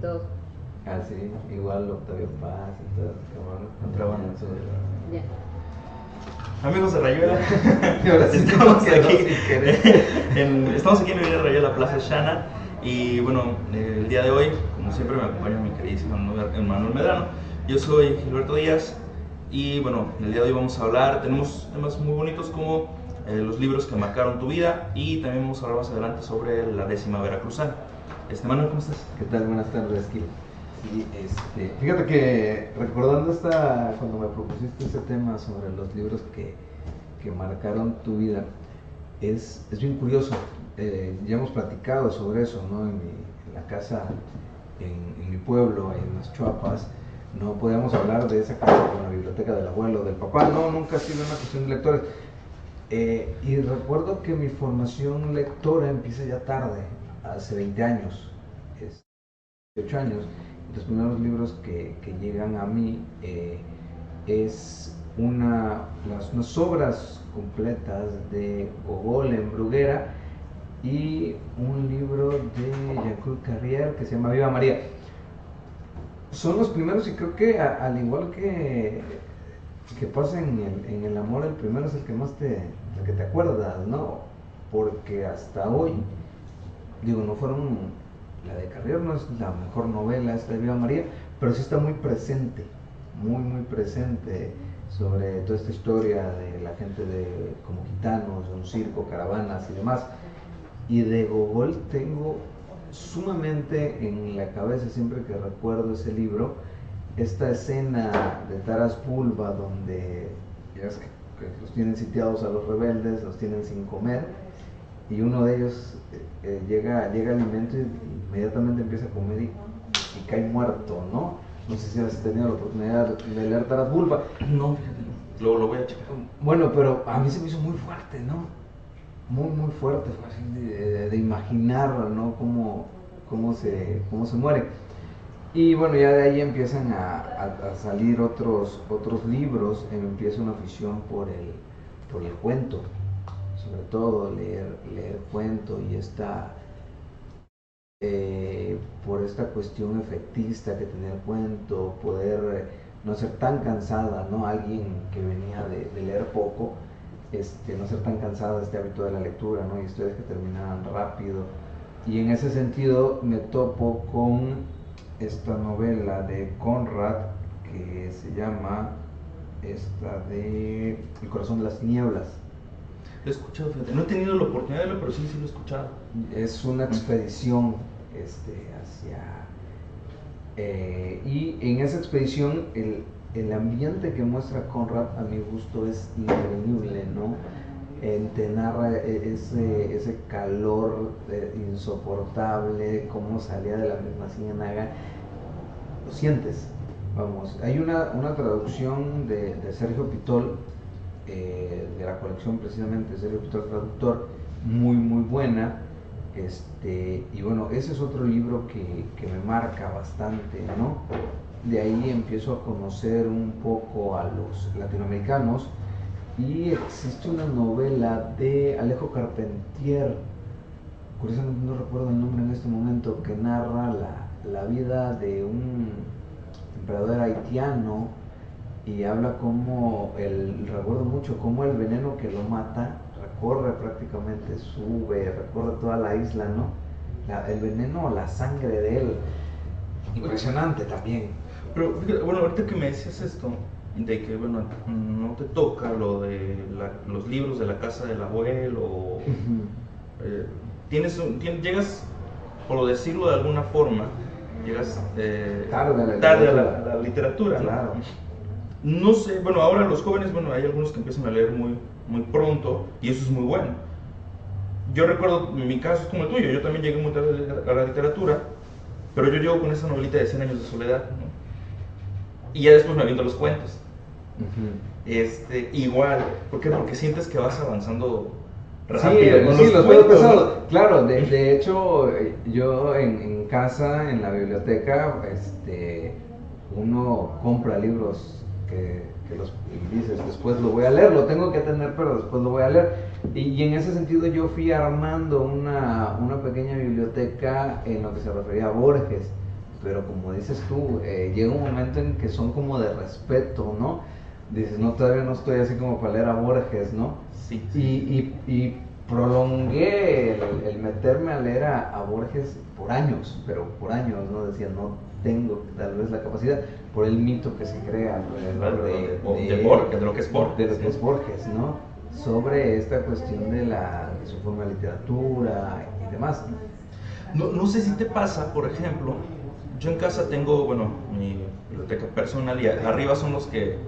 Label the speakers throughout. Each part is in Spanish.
Speaker 1: todo.
Speaker 2: Ah, sí, igual Octavio Paz y todo, cabrón.
Speaker 3: Entraban
Speaker 2: en su...
Speaker 1: Ya.
Speaker 3: Amigos de Rayuela,
Speaker 2: Y ahora sí
Speaker 3: estamos
Speaker 2: quedó
Speaker 3: aquí
Speaker 2: sin querer.
Speaker 3: estamos aquí en la Avenida Rayuela, Plaza Shana. Y bueno, el día de hoy, como siempre, me acompaña mi queridísimo Manuel Medrano. Yo soy Gilberto Díaz. Y bueno, el día de hoy vamos a hablar, tenemos temas muy bonitos como los libros que marcaron tu vida. Y también vamos a hablar más adelante sobre la 10ª Veracruzana. Manuel, ¿cómo estás?
Speaker 2: ¿Qué tal? Buenas tardes, Gil. Sí, fíjate que recordando cuando me propusiste ese tema sobre los libros que marcaron tu vida, es bien curioso. Ya hemos platicado sobre eso, ¿no? En la casa, en mi pueblo, en las Chuapas, no podíamos hablar de esa casa con la biblioteca del abuelo, del papá, no, nunca ha sido una cuestión de lectores. Y recuerdo que mi formación lectora empieza ya tarde, hace 20 años, 18 años. Los primeros libros que llegan a mí es unas obras completas de Gogol en Bruguera y un libro de Jean-Claude Carrière que se llama Viva María. Son los primeros y creo que al igual que pasa en el amor, el primero es el que más el que te acuerdas, ¿no? Porque hasta hoy, digo, no fueron, la de Carrier no es la mejor novela, esta de Viva María, pero sí está muy presente, muy presente sobre toda esta historia de la gente como gitanos, de un circo, caravanas y demás. Y de Gogol tengo sumamente en la cabeza, siempre que recuerdo ese libro, esta escena de Taras Bulba donde ya ves que los tienen sitiados a los rebeldes, los tienen sin comer y uno de ellos llega alimento y inmediatamente empieza a comer y cae muerto, ¿no? No sé si has tenido la oportunidad de leer Taras Bulba.
Speaker 3: No, fíjate, lo voy a checar.
Speaker 2: Bueno, pero a mí se me hizo muy fuerte, ¿no? Muy fuerte, fue así de imaginar, ¿no? Cómo se muere. Y bueno, ya de ahí empiezan a salir otros libros, empieza una afición por el cuento, sobre todo leer cuento y por esta cuestión efectista que tenía el cuento, poder no ser tan cansada, ¿no? Alguien que venía de leer poco, no ser tan cansada de este hábito de la lectura, ¿no? Y historias que terminaban rápido. Y en ese sentido me topo con esta novela de Conrad que se llama El corazón de las tinieblas.
Speaker 3: Lo he escuchado, fíjate. No he tenido la oportunidad de verlo, pero sí lo he escuchado.
Speaker 2: Es una expedición y en esa expedición el ambiente que muestra Conrad a mi gusto es increíble, ¿no? Te narra ese calor insoportable, cómo salía de la misma ciénaga, lo sientes, vamos. Hay una traducción de Sergio Pitol, de la colección precisamente de Sergio Pitol Traductor, muy buena. Y bueno, ese es otro libro que me marca bastante, ¿no? De ahí empiezo a conocer un poco a los latinoamericanos y existe una novela de Alejo Carpentier, curiosamente no recuerdo el nombre en este momento, que narra la vida de un emperador haitiano y habla recuerdo mucho cómo el veneno que lo mata recorre prácticamente, recorre toda la isla, ¿no? El veneno, la sangre de él, impresionante también.
Speaker 3: Pero bueno, ahorita que me decías esto, de que bueno, no te toca lo de los libros de la casa del abuelo, llegas, por decirlo de alguna forma, llegas tarde a la literatura, ¿no?
Speaker 2: Claro.
Speaker 3: No sé, bueno, ahora los jóvenes, bueno, hay algunos que empiezan a leer muy pronto y eso es muy bueno. Yo recuerdo, mi caso es como el tuyo, yo también llegué muy tarde a la literatura, pero yo llego con esa novelita de 100 años de soledad, ¿no? Y ya después me aviento los cuentos. Igual, ¿por qué? Porque sientes que vas avanzando rápido.
Speaker 2: Sí, los cuentos pesados. Claro, de hecho, yo en casa, en la biblioteca, uno compra libros y dices, después lo voy a leer, lo tengo que tener, pero después lo voy a leer. Y en ese sentido yo fui armando una pequeña biblioteca en lo que se refería a Borges. pero como dices tú, llega un momento en que son como de respeto, ¿no? Dices, no, todavía no estoy así como para leer a Borges, ¿no?
Speaker 3: Sí.
Speaker 2: Y prolongué el meterme a leer a Borges por años, pero por años, ¿no? Decía, no tengo tal vez la capacidad por el mito que se crea alrededor
Speaker 3: de lo que es Borges.
Speaker 2: De lo que es Borges, ¿no? Sobre esta cuestión de su forma de literatura y demás.
Speaker 3: No sé si te pasa, por ejemplo, yo en casa tengo, bueno, mi biblioteca personal y arriba son los que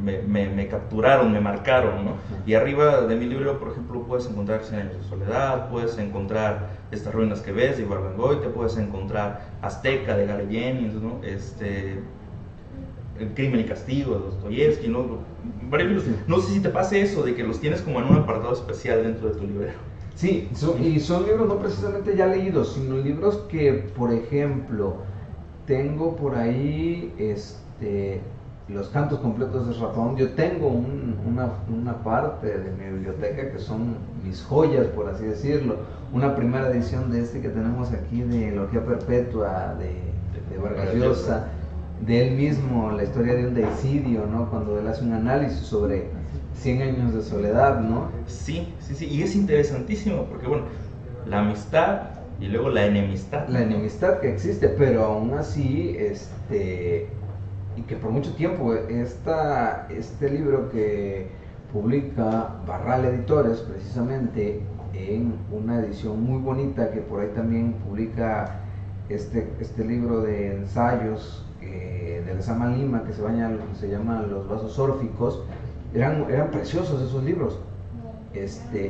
Speaker 3: me capturaron, me marcaron, ¿no? Y arriba de mi libro, por ejemplo, puedes encontrar 100 años de soledad, puedes encontrar Estas ruinas que ves de Ibargüengoitia, puedes encontrar Azteca de Gary Jennings, ¿no? El crimen y castigo de Dostoyevsky, ¿no? Varios libros. No sé si te pase eso, de que los tienes como en un apartado especial dentro de tu librero.
Speaker 2: Sí, y son libros no precisamente ya leídos, sino libros que, por ejemplo, tengo por ahí, los cantos completos de Rafón. Yo tengo una parte de mi biblioteca que son mis joyas, por así decirlo. Una primera edición de que tenemos aquí de Elogia Perpetua de Vargas Llosa, de él mismo, la historia de un deicidio, ¿no? Cuando él hace un análisis sobre 100 años de soledad, ¿no?
Speaker 3: Sí, y es interesantísimo porque, bueno, la amistad y luego la enemistad.
Speaker 2: La enemistad que existe, pero aún así, y que por mucho tiempo este libro que publica Barral Editores, precisamente en una edición muy bonita, que por ahí también publica este libro de ensayos de Lezama Lima, que se llama Los vasos órficos. Eran preciosos esos libros.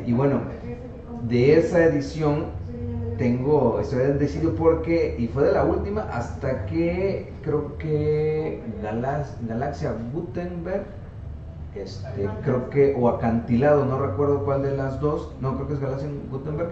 Speaker 2: Y bueno, de esa edición estoy bendecido porque, y fue de la última hasta que creo que Galaxia Gutenberg, creo que, o Acantilado, no recuerdo cuál de las dos, no, creo que es Galaxia Gutenberg,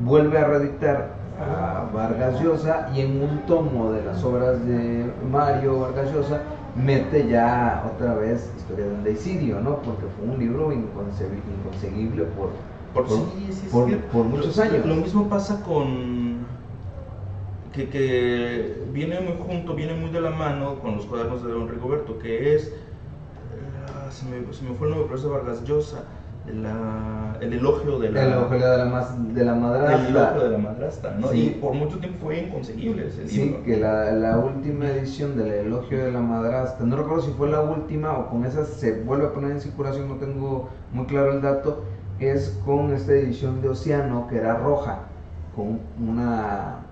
Speaker 2: vuelve a reeditar a Vargas Llosa, y en un tomo de las obras de Mario Vargas Llosa mete ya otra vez Historia de un deicidio, ¿no? Porque fue un libro inconseguible por muchos años.
Speaker 3: Lo mismo pasa con que viene muy junto, viene muy de la mano con los cuadernos de Don Rigoberto, que es se me fue el nombre, pero es de Vargas Llosa, el elogio de la
Speaker 2: madrastra.
Speaker 3: El elogio de la madrastra, ¿no?
Speaker 2: Sí.
Speaker 3: Y por mucho tiempo fue inconseguible ese libro.
Speaker 2: Sí, que la última edición del elogio de la madrastra, no recuerdo si fue la última o con esa se vuelve a poner en circulación, no tengo muy claro el dato, es con esta edición de Océano, que era roja, con una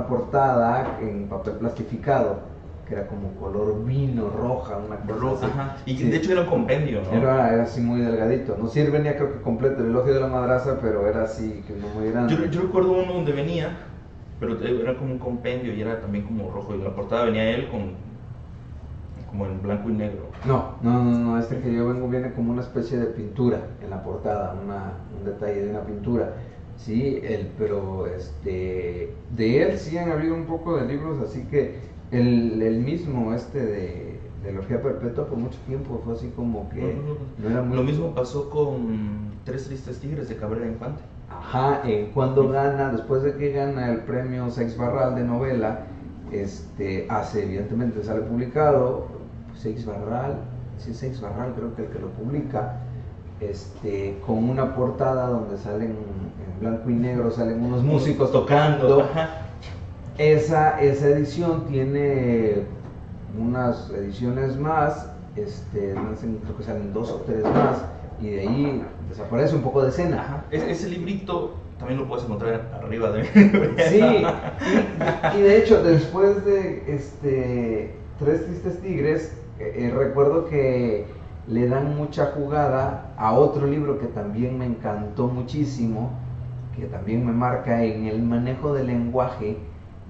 Speaker 2: portada en papel plastificado, que era como color vino, roja, una cosa así.
Speaker 3: Ajá. Y
Speaker 2: sí.
Speaker 3: De hecho era un compendio, ¿no?
Speaker 2: Era así muy delgadito, no sí, venía creo que completo el elogio de la madrastra, pero era así, que no muy grande.
Speaker 3: Yo recuerdo uno donde venía, pero era como un compendio y era también como rojo, y en la portada venía él como en blanco y negro.
Speaker 2: No, que yo vengo viene como una especie de pintura en la portada, un detalle de una pintura. Sí, pero de él sí han habido un poco de libros, así que el mismo de Elogia Perpetua por mucho tiempo fue así como que no era muy...
Speaker 3: Lo mismo pasó con Tres Tristes Tigres de Cabrera Infante.
Speaker 2: Ajá, cuando después de que gana el premio Seix Barral de novela, evidentemente sale publicado, Seix Barral creo que el que lo publica, con una portada donde salen en blanco y negro, salen unos músicos tocando.
Speaker 3: Ajá.
Speaker 2: Esa edición tiene unas ediciones más, creo que salen 2 o 3 más, y de ahí desaparece un poco de escena.
Speaker 3: Ajá. Ese librito también lo puedes encontrar arriba de mí.
Speaker 2: Sí, y de hecho, después de Tres Tristes Tigres, recuerdo que le dan mucha jugada a otro libro que también me encantó muchísimo, que también me marca en el manejo del lenguaje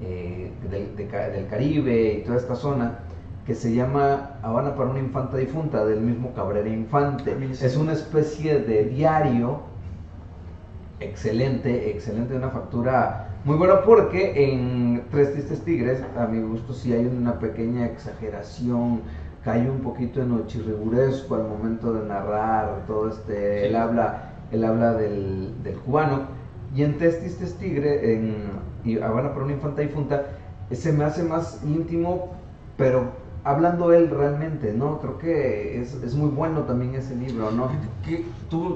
Speaker 2: del Caribe y toda esta zona, que se llama Habana para una infanta difunta, del mismo Cabrera Infante.
Speaker 3: Sí.
Speaker 2: Es una especie de diario excelente, de una factura muy buena, porque en Tres Tristes Tigres, a mi gusto, sí hay una pequeña exageración, cae un poquito en lo chirriguresco al momento de narrar todo
Speaker 3: Sí.
Speaker 2: él habla del cubano, y en Tres Tristes Tigres, y Habana para una infanta difunta, se me hace más íntimo, pero hablando él realmente, ¿no? Creo que es muy bueno también ese libro, ¿no?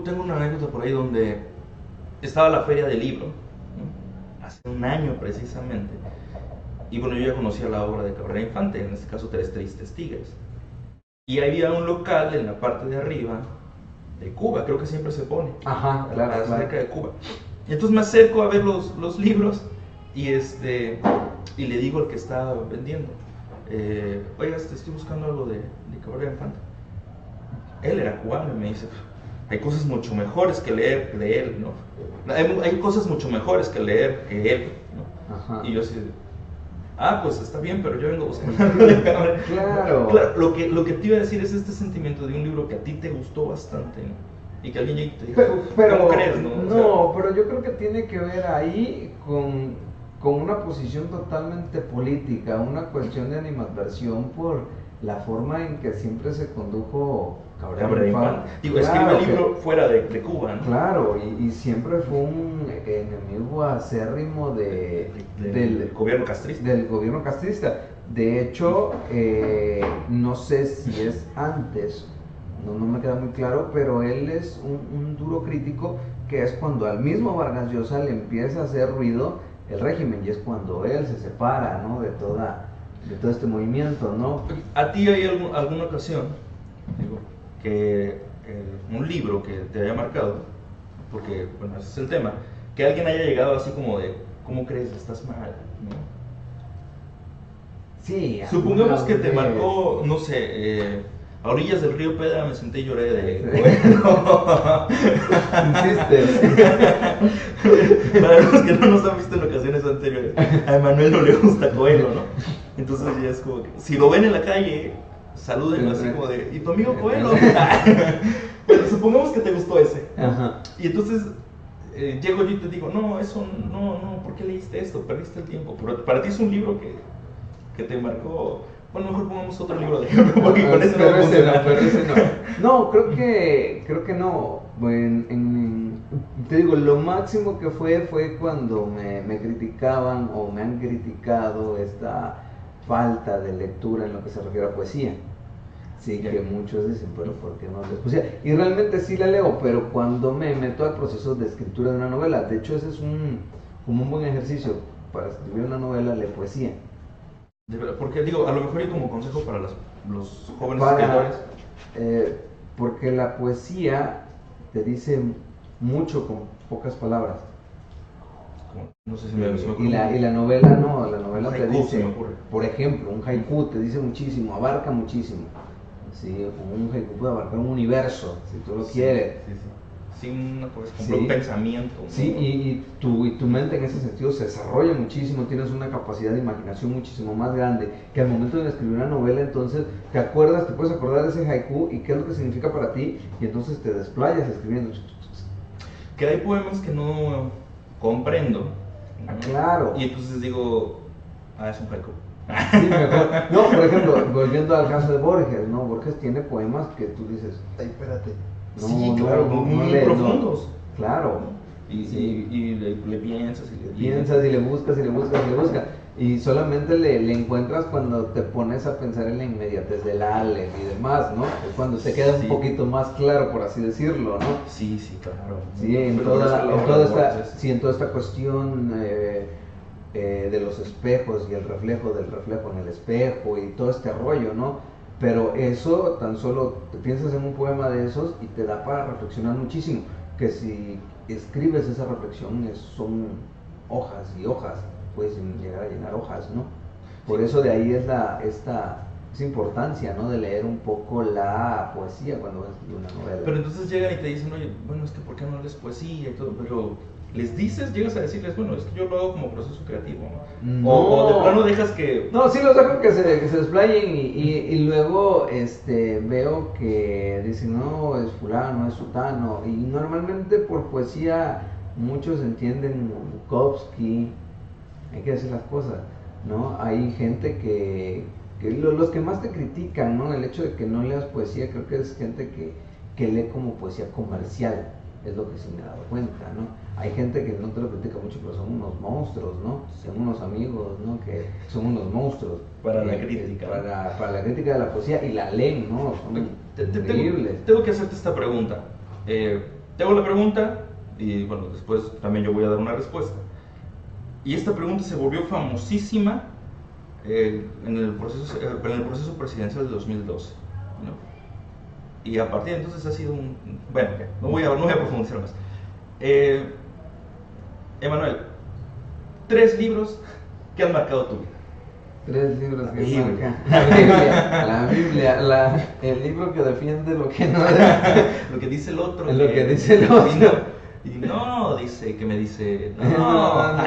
Speaker 3: Tengo una anécdota por ahí donde estaba la feria del libro, ¿no? Hace un año precisamente, y bueno, yo ya conocía la obra de Cabrera Infante, en este caso Tres Tristes Tigres, y había un local en la parte de arriba de Cuba, creo que siempre se pone,
Speaker 2: ajá, claro,
Speaker 3: cerca de Cuba. Y entonces me acerco a ver los libros y le digo al que está vendiendo, oiga, estoy buscando algo de Cabrera Infante. Él era cubano y me dice, hay cosas mucho mejores que leer de él, ¿no? Hay cosas mucho mejores que leer que él, ¿no?
Speaker 2: Ajá.
Speaker 3: Y yo así, pues está bien, pero yo vengo buscando algo de Cabrera.
Speaker 2: Claro.
Speaker 3: Claro, lo que te iba a decir es este sentimiento de un libro que a ti te gustó bastante, ¿no? Y que alguien llegue y te diga,
Speaker 2: pero,
Speaker 3: ¿cómo crees, no?
Speaker 2: No, pero yo creo que tiene que ver ahí con una posición totalmente política, una cuestión de animadversión por la forma en que siempre se condujo
Speaker 3: Cabrera Infante. Digo,
Speaker 2: claro,
Speaker 3: escribe el libro fuera de Cuba, ¿no?
Speaker 2: Claro, y siempre fue un enemigo acérrimo
Speaker 3: del gobierno castrista.
Speaker 2: Del gobierno castrista. De hecho, no sé si es antes, no me queda muy claro, pero él es un duro crítico, que es cuando al mismo Vargas Llosa le empieza a hacer ruido el régimen, y es cuando él se separa, ¿no? de todo este movimiento, ¿no?
Speaker 3: ¿A ti hay alguna ocasión, digo, que un libro que te haya marcado, porque, bueno, ese es el tema, que alguien haya llegado así como de, ¿cómo crees? Estás mal, ¿no?
Speaker 2: Sí.
Speaker 3: Supongamos que te marcó, no sé, a orillas del río Pedra me senté y lloré de Coelho.
Speaker 2: Insistes.
Speaker 3: Para los que no nos han visto en ocasiones anteriores, a Emanuel no le gusta Coelho, ¿no? Entonces ya es como que, si lo ven en la calle, salúdenlo así como de, ¿y tu amigo Coelho? Pero supongamos que te gustó ese.
Speaker 2: Ajá.
Speaker 3: Y entonces llego yo y te digo, no, eso no, ¿por qué leíste esto? Perdiste el tiempo. Pero para ti es un libro que te marcó. Bueno, mejor pongamos otro libro de ejemplo, porque con ese
Speaker 2: pero
Speaker 3: no
Speaker 2: ese no. No, creo que no. Te digo, lo máximo que fue cuando me criticaban o me han criticado esta falta de lectura en lo que se refiere a poesía. Sí, que muchos dicen, pero ¿por qué no lees poesía? Y realmente sí la leo, pero cuando me meto al proceso de escritura de una novela, de hecho ese es como un buen ejercicio para escribir una novela, leer poesía.
Speaker 3: Porque digo, a lo mejor y como consejo para los jóvenes escritores.
Speaker 2: Porque la poesía te dice mucho con pocas palabras.
Speaker 3: No sé si me
Speaker 2: y la novela no, la novela te dice, por ejemplo, un haiku te dice muchísimo, abarca muchísimo. Sí, un haiku puede abarcar un universo, si tú lo quieres.
Speaker 3: Sí, un pensamiento.
Speaker 2: Sí, y tu mente en ese sentido se desarrolla muchísimo, tienes una capacidad de imaginación muchísimo más grande, que al momento de escribir una novela, entonces te puedes acordar de ese haiku y qué es lo que significa para ti, y entonces te desplayas escribiendo.
Speaker 3: Que hay poemas que no comprendo.
Speaker 2: Claro.
Speaker 3: Y entonces digo, es un haiku.
Speaker 2: Sí, mejor. No, por ejemplo, volviendo al caso de Borges, ¿no? Borges tiene poemas que tú dices, ay, espérate.
Speaker 3: No, sí, claro, muy profundos.
Speaker 2: Claro.
Speaker 3: Y le piensas y le
Speaker 2: piensas y le buscas y le buscas y le buscas. Y solamente le encuentras cuando te pones a pensar en la inmediatez del Aleph y demás, ¿no? Es cuando te queda un poquito más claro, por así decirlo, ¿no?
Speaker 3: Sí, claro.
Speaker 2: Sí, en toda esta cuestión de los espejos y el reflejo del reflejo en el espejo y todo este rollo, ¿no? Pero eso tan solo te piensas en un poema de esos y te da para reflexionar muchísimo, que si escribes esa reflexión son hojas y hojas, puedes llegar a llenar hojas, ¿no? Por eso de ahí es esa importancia, ¿no? De leer un poco la poesía cuando vas a escribir una novela.
Speaker 3: Pero entonces llegan y te dicen, oye, bueno, es que ¿por qué no lees poesía y todo? Pero les dices, llegas a decirles, bueno, es que yo lo hago como proceso creativo, ¿no?
Speaker 2: No.
Speaker 3: O de plano dejas que...
Speaker 2: No, sí los dejo que se desplayen y luego veo que dicen, no, es fulano, es sutano, y normalmente por poesía muchos entienden Bukowski, hay que decir las cosas, ¿no? Hay gente que los que más te critican, ¿no? El hecho de que no leas poesía, creo que es gente que lee como poesía comercial, es lo que sí me he dado cuenta, ¿no? Hay gente que no te lo critica mucho, pero son unos monstruos monstruos, ¿no? Son unos amigos, ¿no? Que son unos monstruos.
Speaker 3: Para la crítica.
Speaker 2: Para la crítica de la poesía, y la leen, ¿no? Son increíbles.
Speaker 3: Tengo que hacerte esta pregunta. Te hago la pregunta y bueno, después también yo voy a dar una respuesta. Y esta pregunta se volvió famosísima en el proceso presidencial del 2012, ¿no? Y a partir de entonces ha sido un... Bueno, no voy a profundizar más. Emanuel, 3 libros que han marcado tu vida.
Speaker 2: 3 libros que
Speaker 3: Biblia.
Speaker 2: marcan. La Biblia, el libro que defiende lo que no
Speaker 3: Lo que dice el otro.
Speaker 2: Lo que dice el otro.
Speaker 3: Y no, dice, que me dice...
Speaker 2: No.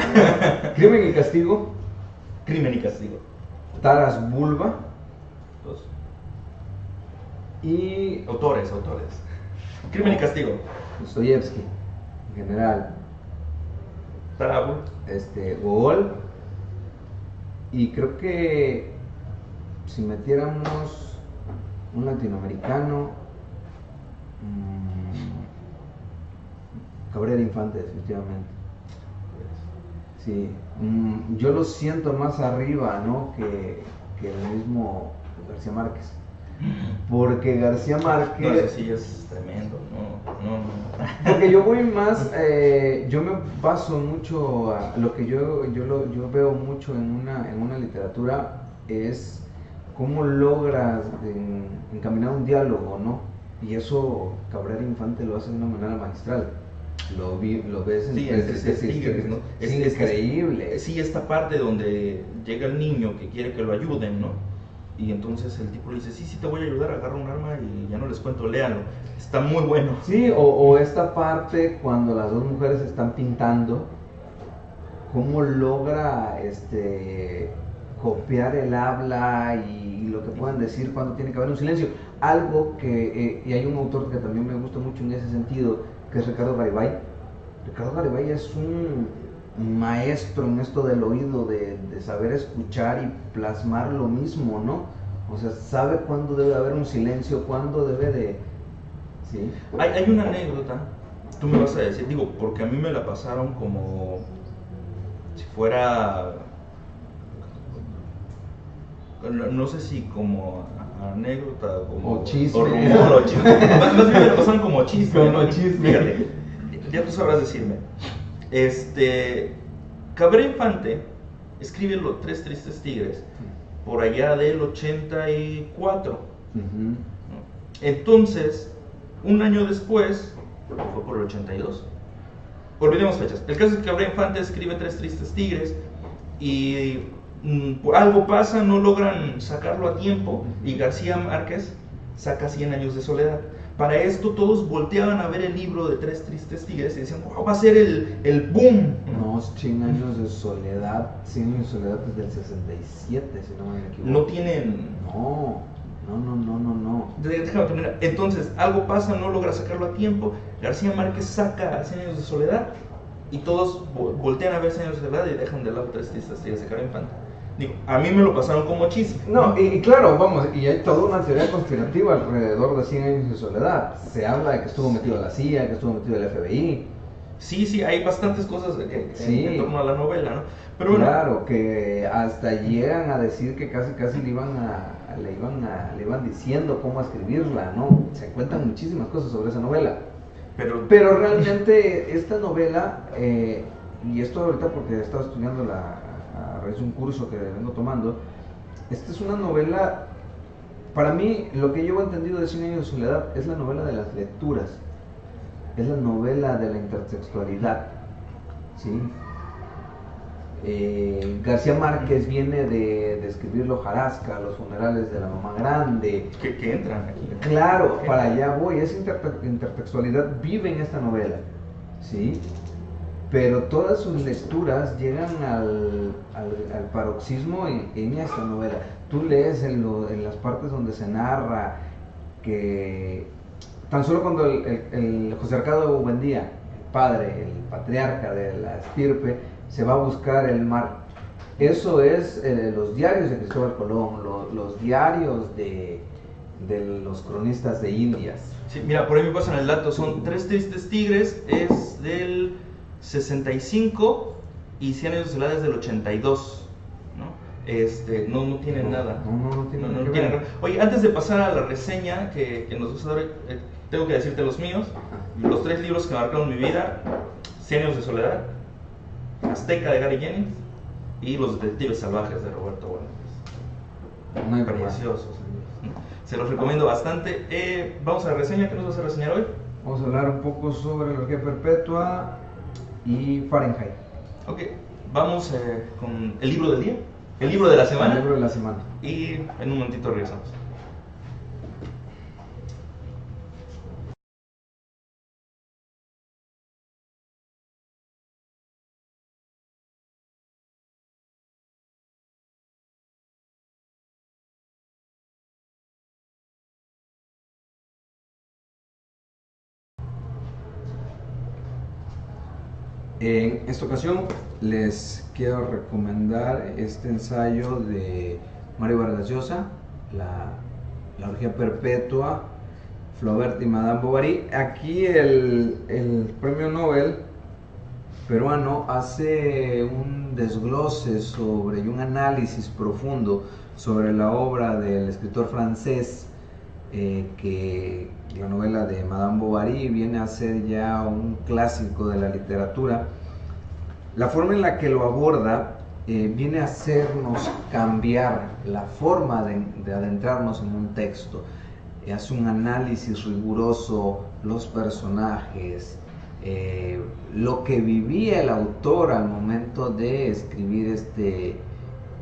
Speaker 2: Crimen y Castigo.
Speaker 3: Crimen y Castigo.
Speaker 2: Taras Bulba.
Speaker 3: 2.
Speaker 2: Y
Speaker 3: Autores. Crimen y Castigo.
Speaker 2: Dostoyevsky, en general.
Speaker 3: Tarabul.
Speaker 2: Gogol. Y creo que si metiéramos un latinoamericano, Cabrera Infante, definitivamente. Sí, yo lo siento más arriba, ¿no? que el mismo García Márquez. Porque García Márquez...
Speaker 3: No, eso sí es tremendo, no.
Speaker 2: Porque yo voy más, yo me baso mucho a lo que yo veo mucho en una literatura, es cómo logras encaminar un diálogo, ¿no? Y eso Cabrera Infante lo hace de una manera magistral. Lo ves en
Speaker 3: sí,
Speaker 2: Tres Tigres, ¿no? Es increíble.
Speaker 3: Sí, esta parte donde llega el niño que quiere que lo ayuden, ¿no? Y entonces el tipo le dice, sí, te voy a ayudar, agarra un arma y ya no les cuento, léanlo. Está muy bueno.
Speaker 2: Sí, o esta parte cuando las dos mujeres están pintando, cómo logra copiar el habla y lo que puedan decir cuando tiene que haber un silencio. Algo que, y hay un autor que también me gusta mucho en ese sentido, que es Ricardo Garibay. Ricardo Garibay es un maestro en esto del oído, de saber escuchar y plasmar lo mismo, ¿no? O sea, sabe cuándo debe haber un silencio, cuándo debe de... ¿Sí?
Speaker 3: Hay una anécdota, tú me vas a decir, digo, porque a mí me la pasaron como si fuera, no sé si como anécdota como,
Speaker 2: o chisme,
Speaker 3: o rumor, o chisme. Más bien me la pasaron como chisme,
Speaker 2: como
Speaker 3: ¿no?
Speaker 2: chisme.
Speaker 3: Fíjate, ya tú sabrás decirme. Cabrera Infante escribe Los Tres Tristes Tigres por allá del 84.
Speaker 2: Uh-huh.
Speaker 3: ¿No? Entonces, un año después, fue por el 82. Olvidemos fechas. El caso es que Cabrera Infante escribe Tres Tristes Tigres y por algo pasa, no logran sacarlo a tiempo y García Márquez saca 100 años de soledad. Para esto todos volteaban a ver el libro de Tres Tristes Tigres y decían, wow, va a ser el boom.
Speaker 2: No, 100 años de soledad, 100 años de soledad desde el 67, si no me equivoco.
Speaker 3: No tienen...
Speaker 2: No.
Speaker 3: Déjame terminar. Entonces, algo pasa, no logra sacarlo a tiempo, García Márquez saca 100 años de soledad y todos voltean a ver 100 años de soledad y dejan de lado Tres Tristes Tigres de Cabrera Infante. Digo, a mí me lo pasaron como chisme.
Speaker 2: No, y claro, vamos, y hay toda una teoría conspirativa alrededor de 100 años de soledad. Se habla de que estuvo metido la CIA, que estuvo metido el FBI.
Speaker 3: Sí, hay bastantes cosas en torno a la novela, ¿no?
Speaker 2: Pero bueno, claro, que hasta llegan a decir que casi le iban diciendo cómo escribirla, ¿no? Se cuentan muchísimas cosas sobre esa novela. Pero realmente esta novela, y esto ahorita porque he estado estudiando a raíz de un curso que vengo tomando, esta es una novela, para mí, lo que yo he entendido de 100 años de soledad es la novela de las lecturas, es la novela de la intertextualidad, ¿sí? García Márquez viene de escribir Lo Hojarasca, Los funerales de la mamá grande.
Speaker 3: Que entran aquí.
Speaker 2: Claro, para allá voy, esa intertextualidad vive en esta novela, ¿sí? Pero todas sus lecturas llegan al paroxismo en esta novela. Tú lees en las partes donde se narra que tan solo cuando el José Arcado Buendía, el padre, el patriarca de la estirpe, se va a buscar el mar. Eso es los diarios de Cristóbal Colón, los diarios de los cronistas de Indias.
Speaker 3: Sí, mira, por ahí me pasan el dato, son Tres Tristes Tigres, es del 65 y 100 años de soledad es del 82, ¿no? No tienen nada.
Speaker 2: No tienen
Speaker 3: No
Speaker 2: que
Speaker 3: tienen
Speaker 2: ver.
Speaker 3: nada. Oye, antes de pasar a la reseña que nos vas a dar, tengo que decirte los míos. Los 3 libros que marcaron mi vida: 100 años de soledad, Azteca de Gary Jennings y Los detectives salvajes de Roberto Bolaños.
Speaker 2: No hay problema.
Speaker 3: Preciosos libros, ¿no? Se los recomiendo bastante. Vamos a la reseña. ¿Qué nos vas a reseñar hoy?
Speaker 2: Vamos a hablar un poco sobre la orgía perpetua y Fahrenheit.
Speaker 3: Ok, vamos con el libro del día, el libro de la semana.
Speaker 2: El libro de la semana.
Speaker 3: Y en un momentito regresamos.
Speaker 2: En esta ocasión les quiero recomendar este ensayo de Mario Vargas Llosa, la orgía perpetua, Flaubert y Madame Bovary. Aquí el premio Nobel peruano hace un desglose sobre y un análisis profundo sobre la obra del escritor francés, que la novela de Madame Bovary viene a ser ya un clásico de la literatura. La forma en la que lo aborda viene a hacernos cambiar la forma de adentrarnos en un texto. Hace un análisis riguroso, los personajes, lo que vivía el autor al momento de escribir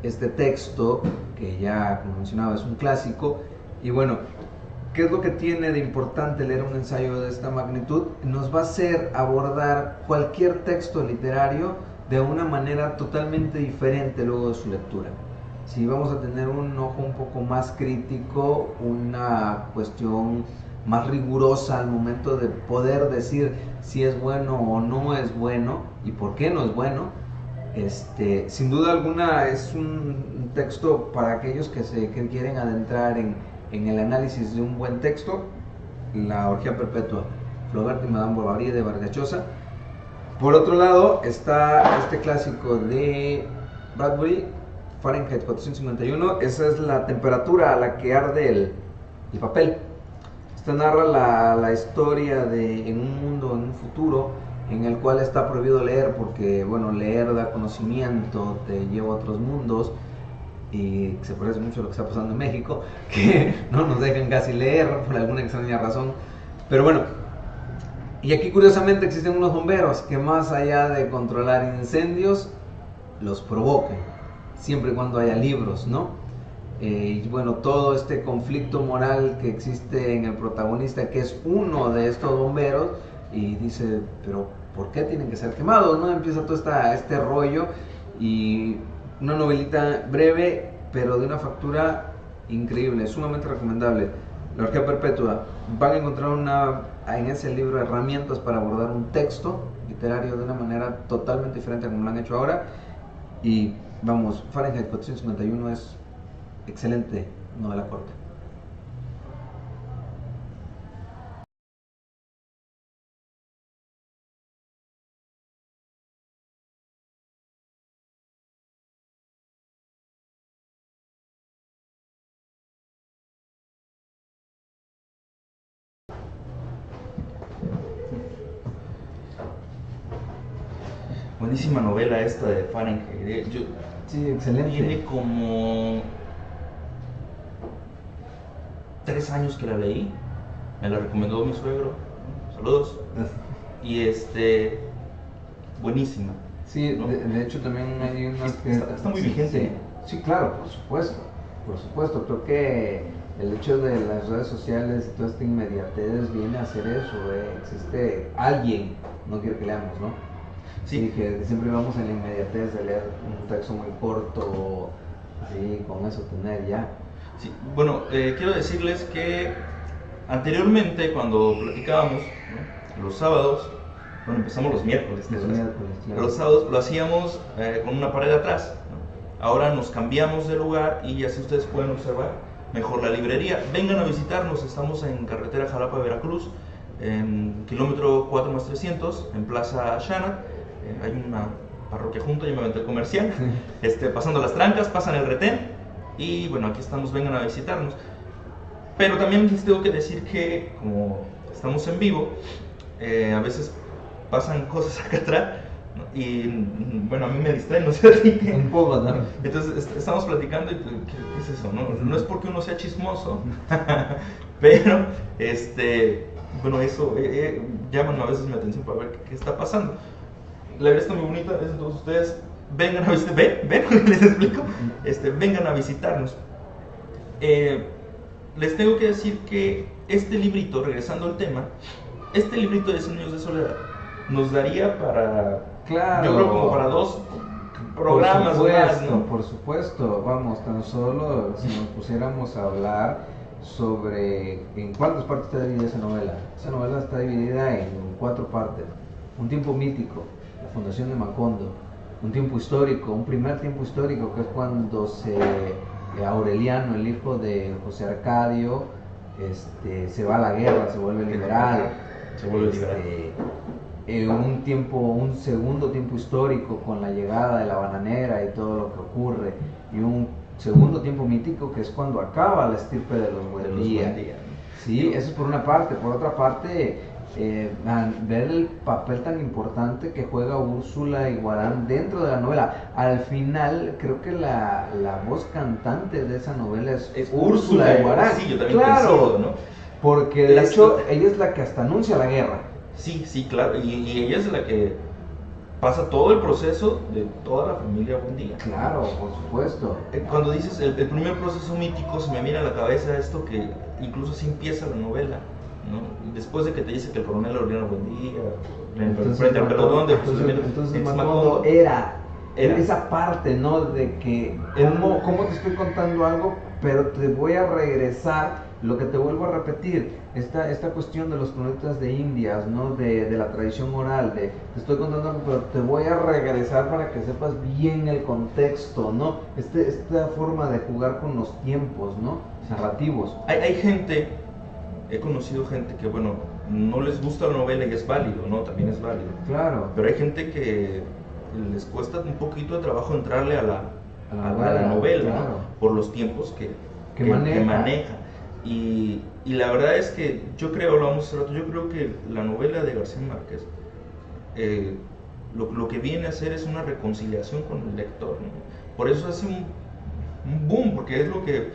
Speaker 2: este texto, que ya, como mencionaba, es un clásico. Y bueno, ¿qué es lo que tiene de importante leer un ensayo de esta magnitud? Nos va a hacer abordar cualquier texto literario de una manera totalmente diferente luego de su lectura. Si vamos a tener un ojo un poco más crítico, una cuestión más rigurosa al momento de poder decir si es bueno o no es bueno y por qué no es bueno. Sin duda alguna es un texto para aquellos que quieren adentrar en el análisis de un buen texto. La orgía perpetua, Flaubert y Madame Bovary de Vargas Llosa. Por otro lado está este clásico de Bradbury, Fahrenheit 451. Esa es la temperatura a la que arde el papel. Esta narra la historia de en un mundo, en un futuro en el cual está prohibido leer porque, bueno, leer da conocimiento, te lleva a otros mundos, y se parece mucho a lo que está pasando en México, que no nos dejan casi leer por alguna extraña razón. Pero bueno, y aquí curiosamente existen unos bomberos que, más allá de controlar incendios, los provocan, siempre y cuando haya libros, ¿no? Y bueno, todo este conflicto moral que existe en el protagonista, que es uno de estos bomberos, y dice, pero ¿por qué tienen que ser quemados? ¿No? Empieza todo este rollo, y una novelita breve, pero de una factura increíble, sumamente recomendable. La orgía perpetua. Van a encontrar en ese libro herramientas para abordar un texto literario de una manera totalmente diferente a como lo han hecho ahora. Y vamos, Fahrenheit 451 es excelente novela corta.
Speaker 3: Buenísima novela esta de Fahrenheit.
Speaker 2: Sí, excelente.
Speaker 3: Tiene como 3 años que la leí. Me la recomendó mi suegro. Saludos. Y buenísima.
Speaker 2: Sí,
Speaker 3: ¿no?
Speaker 2: de hecho también hay unas que...
Speaker 3: Está muy vigente.
Speaker 2: Sí, claro, por supuesto. Creo que el hecho de las redes sociales y toda esta inmediatez viene a hacer eso. Existe alguien, no quiero que leamos, ¿no? Sí, que siempre vamos en la inmediatez de leer un texto muy corto, así, con eso tener ya.
Speaker 3: Sí, bueno, quiero decirles que anteriormente, cuando platicábamos, ¿no?, los sábados, bueno, empezamos los miércoles,
Speaker 2: claro.
Speaker 3: Los sábados lo hacíamos con una pared atrás, ¿no? Ahora nos cambiamos de lugar y así ustedes pueden observar mejor la librería. Vengan a visitarnos, estamos en carretera Jalapa, Veracruz, en kilómetro 4+300, en Plaza Shana. Hay parroquia junto, ya me aventé el comercial, pasando las trancas, pasan el retén, y bueno, aquí estamos, vengan a visitarnos. Pero también les tengo que decir que, como estamos en vivo, a veces pasan cosas acá atrás, ¿no? Y bueno, a mí me distraen, no sé a ti.
Speaker 2: Un poco, ¿no?
Speaker 3: Entonces estamos platicando y ¿qué es eso? No es porque uno sea chismoso, pero bueno, eso llaman a veces mi atención para ver qué está pasando. La verdad está muy bonita, entonces ustedes vengan a visitar, ven, les explico, vengan a visitarnos. Les tengo que decir que este librito, regresando al tema, este librito de 100 años de soledad nos daría para,
Speaker 2: claro,
Speaker 3: yo creo como para 2 programas más, ¿no?
Speaker 2: Por supuesto, vamos, tan solo si nos pusiéramos a hablar sobre en cuántas partes está dividida esa novela. Esa novela está dividida en 4 partes. Un tiempo mítico, la fundación de Macondo. Un tiempo histórico, un primer tiempo histórico, que es cuando Aureliano, el hijo de José Arcadio, se va a la guerra, se vuelve liberal. Un segundo tiempo histórico con la llegada de la bananera y todo lo que ocurre, y un segundo tiempo mítico que es cuando acaba la estirpe de los Buendía. Sí, eso es por una parte. Por otra parte, ver el papel tan importante que juega Úrsula Iguarán dentro de la novela. Al final, creo que la voz cantante de esa novela es Úrsula Iguarán.
Speaker 3: Sí, yo también coincido, ¿no?
Speaker 2: Porque de hecho ella es la que hasta anuncia la guerra.
Speaker 3: Sí, claro, y ella es la que pasa todo el proceso de toda la familia Buendía.
Speaker 2: Claro, por supuesto.
Speaker 3: Cuando dices el primer proceso mítico, se me viene a la cabeza esto que incluso así empieza la novela, ¿no? Después de que te dice que el coronel Aureliano Buendía, frente al pelotón de
Speaker 2: entonces Macondo era esa parte, ¿no? De que cómo te estoy contando algo, pero te voy a regresar. Lo que te vuelvo a repetir, esta cuestión de los cronistas de Indias, ¿no? De la tradición oral, te estoy contando algo, pero te voy a regresar para que sepas bien el contexto, ¿no? Esta forma de jugar con los tiempos, ¿no? Narrativos.
Speaker 3: Hay gente, he conocido gente que, bueno, no les gusta la novela y es válido, ¿no? También es válido.
Speaker 2: Claro.
Speaker 3: Pero hay gente que les cuesta un poquito de trabajo entrarle a la novela,
Speaker 2: claro,
Speaker 3: ¿no? Por los tiempos que maneja. Y la verdad es que yo creo, lo vamos a hacer, yo creo que la novela de García Márquez lo que viene a hacer es una reconciliación con el lector, ¿no? Por eso hace un boom, porque es lo que,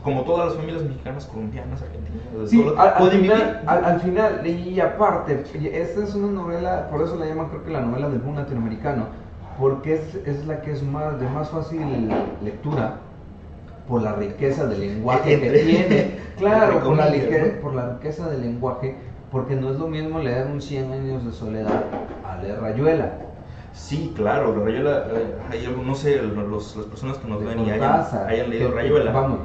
Speaker 3: como todas las familias mexicanas, colombianas, argentinas,
Speaker 2: sí,
Speaker 3: todo
Speaker 2: al final, y aparte, esta es una novela, por eso la llaman, creo que la novela del boom latinoamericano, porque es la que es de más fácil lectura, por la riqueza del lenguaje que tiene. Claro, por la riqueza del lenguaje, porque no es lo mismo leer un 100 años de soledad a leer Rayuela.
Speaker 3: Sí, claro, la Rayuela, no sé, las personas que nos ven y hayan leído Rayuela.
Speaker 2: Vamos.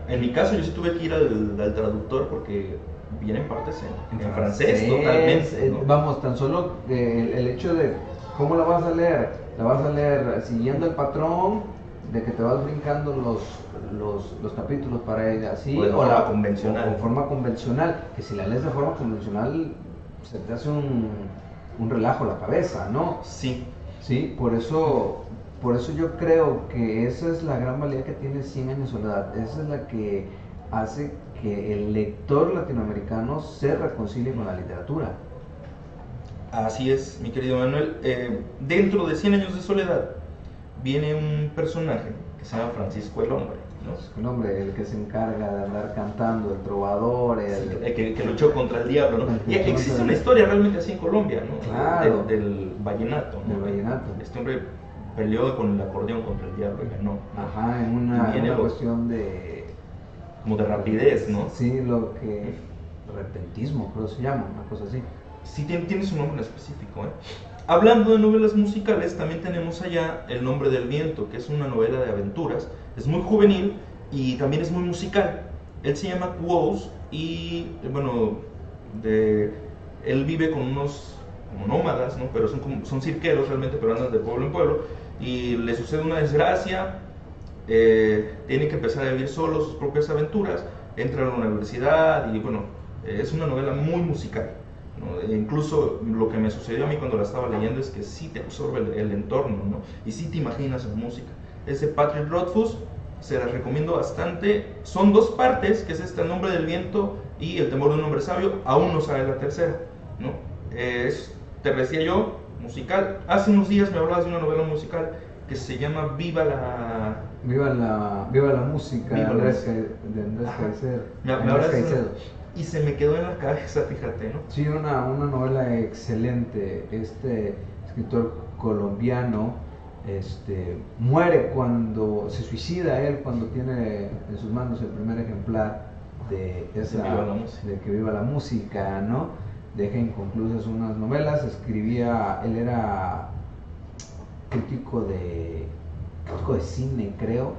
Speaker 3: En mi caso, yo sí tuve que ir al traductor porque vienen partes en francés totalmente, ¿no?
Speaker 2: Vamos, tan solo el hecho de cómo la vas a leer. La vas a leer siguiendo el patrón de que te vas brincando los capítulos para ella, así,
Speaker 3: o la convencional.
Speaker 2: O forma convencional, que si la lees de forma convencional se te hace un relajo la cabeza, ¿no?
Speaker 3: Sí.
Speaker 2: Sí, por eso yo creo que esa es la gran valía que tiene 100 años de soledad. Esa es la que hace que el lector latinoamericano se reconcilie con la literatura.
Speaker 3: Así es, mi querido Manuel. Dentro de 100 años de soledad viene un personaje que se llama Francisco el Hombre, ¿no?
Speaker 2: El hombre, el que se encarga de andar cantando, el trovador,
Speaker 3: que luchó contra el diablo, ¿no? Y existe una historia realmente así en Colombia, ¿no?
Speaker 2: Claro.
Speaker 3: Del vallenato, ¿no?
Speaker 2: Del vallenato.
Speaker 3: Este hombre peleó con el acordeón contra el diablo y ganó.
Speaker 2: Ajá, en una cuestión de...
Speaker 3: como de rapidez, ¿no?
Speaker 2: Sí, lo que... repentismo, creo que se llama, una cosa así.
Speaker 3: Sí, tiene su nombre en específico, ¿eh? Hablando de novelas musicales, también tenemos allá El Nombre del Viento, que es una novela de aventuras. Es muy juvenil y también es muy musical. Él se llama Quos y, bueno, él vive con unos como nómadas, ¿no? Pero son cirqueros realmente, pero andan de pueblo en pueblo. Y le sucede una desgracia, tiene que empezar a vivir solo sus propias aventuras, entra a la universidad y, bueno, es una novela muy musical. ¿no? E incluso lo que me sucedió a mí cuando la estaba leyendo es que sí te absorbe el entorno, ¿no? Y sí te imaginas la música. Es de Patrick Rothfuss, se las recomiendo bastante. Son 2 partes, que es El nombre del viento y El temor de un hombre sabio. Aún no sale la tercera, ¿no? Te decía yo, musical. Hace unos días me hablabas de una novela musical que se llama Viva la
Speaker 2: música,
Speaker 3: Viva
Speaker 2: de
Speaker 3: la
Speaker 2: Andrés Caicedo.
Speaker 3: Andrés Caicedo. Y se me quedó en la cabeza, fíjate, ¿no?
Speaker 2: Sí, una novela excelente. Este escritor colombiano muere cuando se suicida él, cuando tiene en sus manos el primer ejemplar de Que viva la música, ¿no? Deja inconclusas unas novelas. Él era crítico de cine, creo,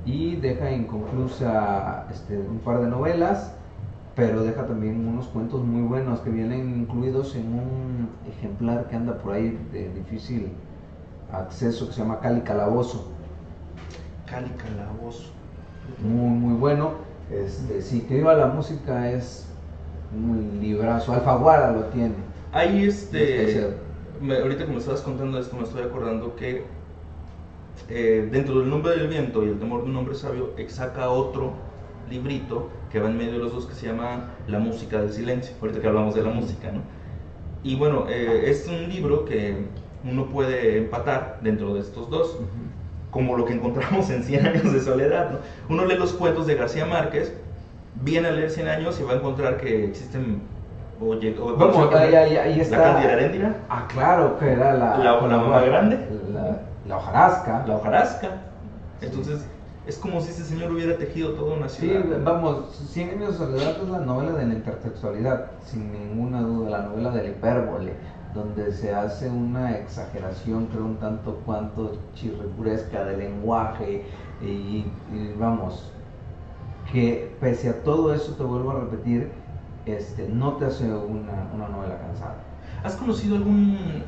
Speaker 2: y deja inconclusa un par de novelas, pero deja también unos cuentos muy buenos que vienen incluidos en un ejemplar que anda por ahí de difícil acceso, que se llama Cali Calabozo.
Speaker 3: Cali Calabozo.
Speaker 2: Muy bueno. Sí, Que viva la música es un librazo. Alfaguara lo tiene.
Speaker 3: Ahí ahorita que me estabas contando esto, me estoy acordando que dentro del nombre del viento y El temor de un hombre sabio, saca otro librito que va en medio de los dos, que se llama La música del silencio, ahorita que hablamos de la música, ¿no? Y bueno, es un libro que uno puede empatar dentro de estos dos, como lo que encontramos en 100 años de soledad, ¿no? Uno lee los cuentos de García Márquez, viene a leer 100 años y va a encontrar que existen
Speaker 2: vamos, ahí está
Speaker 3: la Cándida Heréndira.
Speaker 2: Ah, claro, que era
Speaker 3: la mamá grande,
Speaker 2: la hojarasca.
Speaker 3: Entonces es como si ese señor hubiera tejido toda una ciudad.
Speaker 2: Sí, vamos, 100 años de soledad es la novela de la intertextualidad, sin ninguna duda, la novela de la hipérbole, donde se hace una exageración, creo, un tanto cuanto chirricuresca del lenguaje, y vamos, que pese a todo eso, te vuelvo a repetir, no te hace una novela cansada.
Speaker 3: ¿Has conocido algún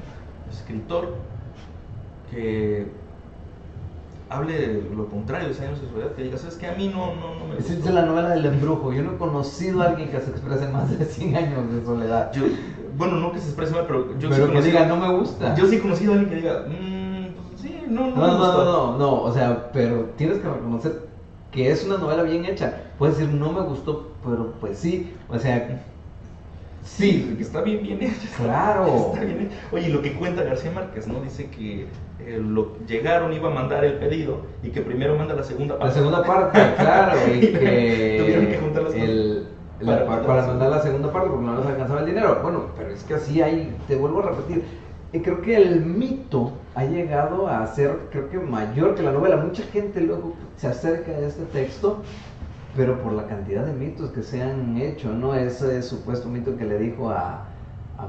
Speaker 3: escritor que hable de lo contrario de 100 años de soledad? Que diga, ¿sabes qué? A mí no me gusta.
Speaker 2: Es de la novela del embrujo. Yo no he conocido a alguien que se exprese más de 100 años de soledad.
Speaker 3: Bueno, no que se exprese mal, pero yo
Speaker 2: pero sí que diga, no me gusta.
Speaker 3: Yo sí he conocido a alguien que diga, pues sí, no me gusta.
Speaker 2: No, o sea, pero tienes que reconocer que es una novela bien hecha. Puedes decir, no me gustó, pero pues sí, o sea, sí.
Speaker 3: Que está bien hecha.
Speaker 2: Claro.
Speaker 3: Está bien hecha. Oye, lo que cuenta García Márquez, ¿no? Dice que llegaron, iba a mandar el pedido y que primero manda la segunda parte.
Speaker 2: La segunda parte, claro, y que
Speaker 3: tuvieron que juntar las
Speaker 2: para mandar la segunda parte porque no les alcanzaba el dinero. Bueno, pero es que así hay, te vuelvo a repetir, creo que el mito ha llegado a ser, creo que mayor que la novela. Mucha gente luego se acerca a este texto, pero por la cantidad de mitos que se han hecho, ¿no? Ese supuesto mito que le dijo a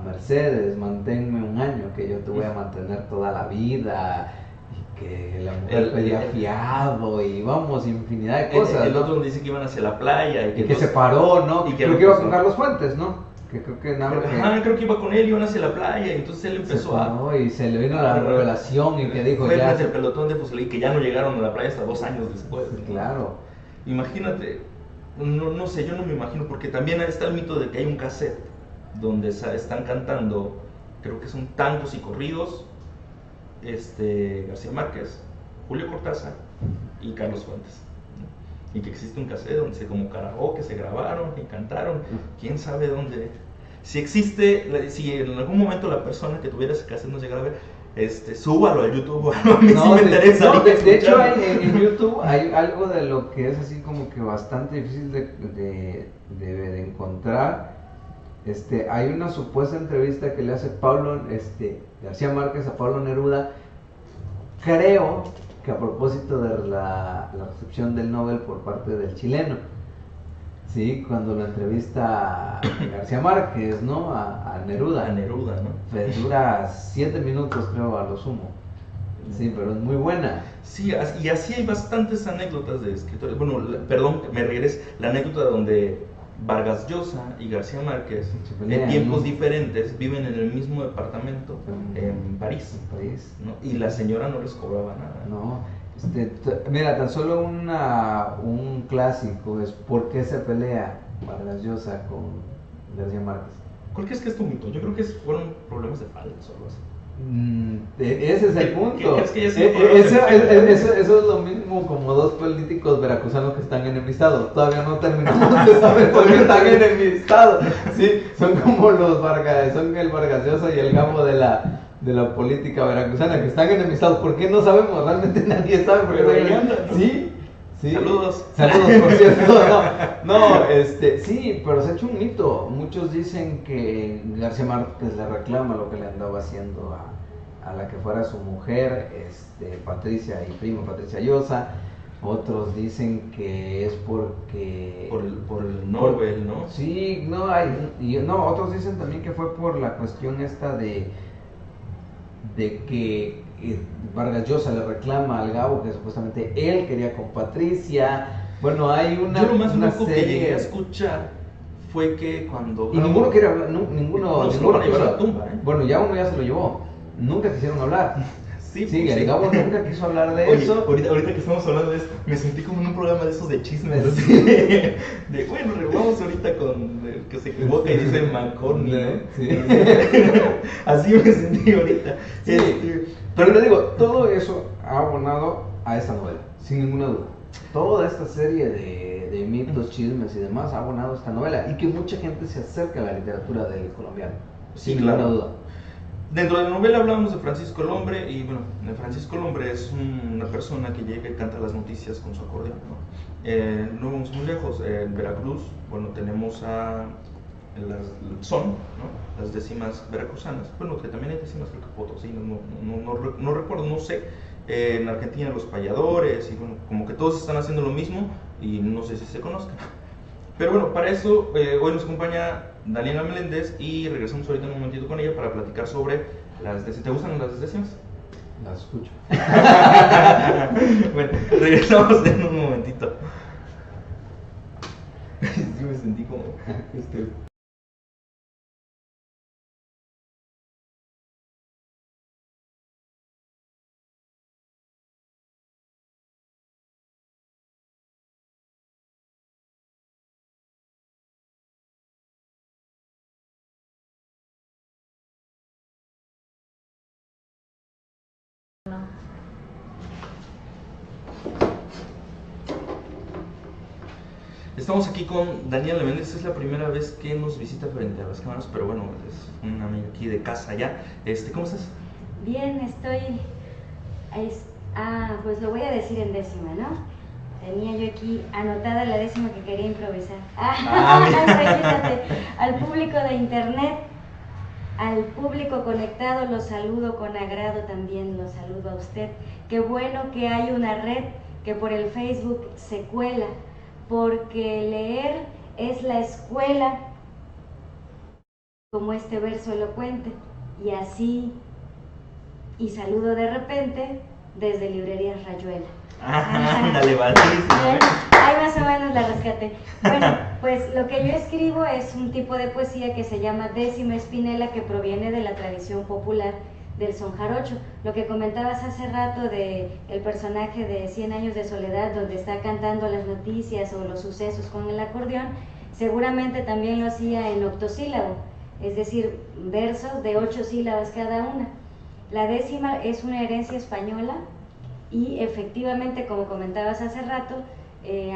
Speaker 2: Mercedes, manténme un año, que yo te voy a mantener toda la vida, y que la mujer pedía fiado, y vamos, infinidad de cosas.
Speaker 3: El otro dice que iban hacia la playa,
Speaker 2: y que se paró, ¿no?
Speaker 3: Y que
Speaker 2: creo que iba con Carlos Fuentes, ¿no? Que creo que nada
Speaker 3: más. Creo que iba con él, iban hacia la playa, y entonces él empezó
Speaker 2: y se le vino la revelación, y que dijo
Speaker 3: ya el pelotón de fusilé, que ya no llegaron a la playa hasta 2 años después.
Speaker 2: Claro.
Speaker 3: Imagínate, no sé, yo no me imagino, porque también está el mito de que hay un cassette donde están cantando, creo que son tangos y corridos, García Márquez, Julio Cortázar y Carlos Fuentes, ¿no? Y que existe un cassette donde como karaoke se grabaron y cantaron, quién sabe dónde. Si existe, si en algún momento la persona que tuviera ese cassette nos llegara a ver, súbalo a YouTube. A mí sí me interesa.
Speaker 2: No, de hecho en YouTube hay algo de lo que es así como que bastante difícil de encontrar. Hay una supuesta entrevista que le hace García Márquez a Pablo Neruda, creo que a propósito de la recepción del Nobel por parte del chileno. Sí, cuando lo entrevista García Márquez, ¿no? A Neruda.
Speaker 3: A Neruda, ¿no?
Speaker 2: Pues dura 7 minutos, creo, a lo sumo. Sí, pero es muy buena.
Speaker 3: Sí, y así hay bastantes anécdotas de escritores. Bueno, perdón, me regreso. La anécdota donde Vargas Llosa y García Márquez, en tiempos diferentes, viven en el mismo departamento en París. ¿No? Y la señora no les cobraba nada.
Speaker 2: No. Mira, tan solo un clásico es ¿por qué se pelea Vargas Llosa con García Márquez?
Speaker 3: ¿Cuál crees que es tu mito? Yo creo que fueron problemas de faldas o algo así.
Speaker 2: Ese es el punto.
Speaker 3: ¿Crees que
Speaker 2: Eso es lo mismo como dos políticos veracruzanos que están enemistados. Todavía no terminamos de saber por qué están enemistados. Sí, son como los Vargas, son el Vargas Llosa y el Gabo de la política veracruzana que están enemistados. ¿Por qué no sabemos? Realmente nadie sabe por qué están enemistados. Sí. Sí.
Speaker 3: Saludos,
Speaker 2: por cierto. Sí, pero se ha hecho un mito. Muchos dicen que García Márquez le reclama lo que le andaba haciendo a la que fuera su mujer, Patricia y prima Patricia Llosa. Otros dicen que es porque
Speaker 3: por el Nobel, ¿no?
Speaker 2: Sí, otros dicen también que fue por la cuestión esta de que Vargas Llosa le reclama al Gabo que supuestamente él quería con Patricia. Bueno, hay una
Speaker 3: Yo lo más
Speaker 2: una
Speaker 3: loco que llegué a escuchar fue que cuando
Speaker 2: y ninguno quiere hablar, ninguno
Speaker 3: se lo van a llevar a la tumba, ¿eh?
Speaker 2: Bueno, ya uno ya se lo llevó. Nunca quisieron hablar.
Speaker 3: Sí,
Speaker 2: el Gabo nunca quiso hablar de eso.
Speaker 3: Ahorita que estamos hablando de eso, me sentí como en un programa de esos de chismes.
Speaker 2: Sí.
Speaker 3: Bueno, vamos ahorita con el que se equivoca y dice McCorney, ¿no?
Speaker 2: Sí.
Speaker 3: Así me sentí ahorita.
Speaker 2: Sí. Pero le digo, todo eso ha abonado a esta novela, sin ninguna duda. Toda esta serie de mitos, chismes y demás ha abonado a esta novela y que mucha gente se acerca a la literatura del colombiano, sin ninguna duda.
Speaker 3: Dentro de la novela hablamos de Francisco Lombre y bueno, Francisco Lombre es una persona que llega y canta las noticias con su acordeón, ¿no? No vamos muy lejos, en Veracruz, bueno, tenemos son, ¿no? Las décimas veracruzanas, bueno, que también hay décimas creo que potosinas, no recuerdo, no sé, en Argentina los payadores y bueno, como que todos están haciendo lo mismo y no sé si se conozcan. Pero bueno, para eso hoy nos acompaña Daniela Meléndez y regresamos ahorita en un momentito con ella para platicar sobre las décimas. ¿Te gustan las décimas?
Speaker 2: Las escucho.
Speaker 3: Bueno, regresamos en un momentito. Sí me sentí como Estamos aquí con Daniela Méndez, es la primera vez que nos visita frente a las cámaras, pero bueno, es una amiga aquí de casa ya. ¿Cómo estás?
Speaker 1: Bien, estoy... pues lo voy a decir en décima, ¿no? Tenía yo aquí anotada la décima que quería improvisar. Imagínate, al público de internet, al público conectado, los saludo con agrado también, los saludo a usted. Qué bueno que hay una red que por el Facebook se cuela, porque leer es la escuela, como este verso elocuente, y así, y saludo de repente desde Librerías Rayuela.
Speaker 3: Ándale, valísimo.
Speaker 1: Ahí más o menos la rescaté. Bueno, pues lo que yo escribo es un tipo de poesía que se llama décima espinela, que proviene de la tradición popular del son jarocho. Lo que comentabas hace rato de el personaje de 100 años de soledad, donde está cantando las noticias o los sucesos con el acordeón, seguramente también lo hacía en octosílabo, es decir, versos de 8 sílabas cada una. La décima es una herencia española y efectivamente, como comentabas hace rato,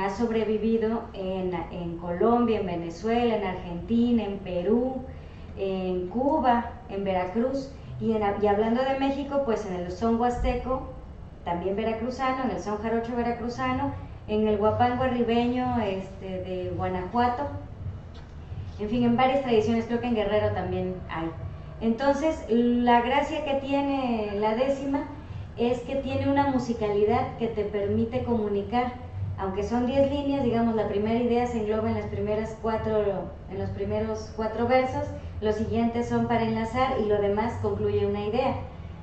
Speaker 1: ha sobrevivido en Colombia, en Venezuela, en Argentina, en Perú, en Cuba, en Veracruz. Y hablando de México, pues en el son huasteco, también veracruzano, en el son jarocho veracruzano, en el huapango arribeño de Guanajuato, en fin, en varias tradiciones, creo que en Guerrero también hay. Entonces, la gracia que tiene la décima es que tiene una musicalidad que te permite comunicar, aunque son 10 líneas, digamos, la primera idea se engloba en los primeros 4 versos, los siguientes son para enlazar y lo demás concluye una idea.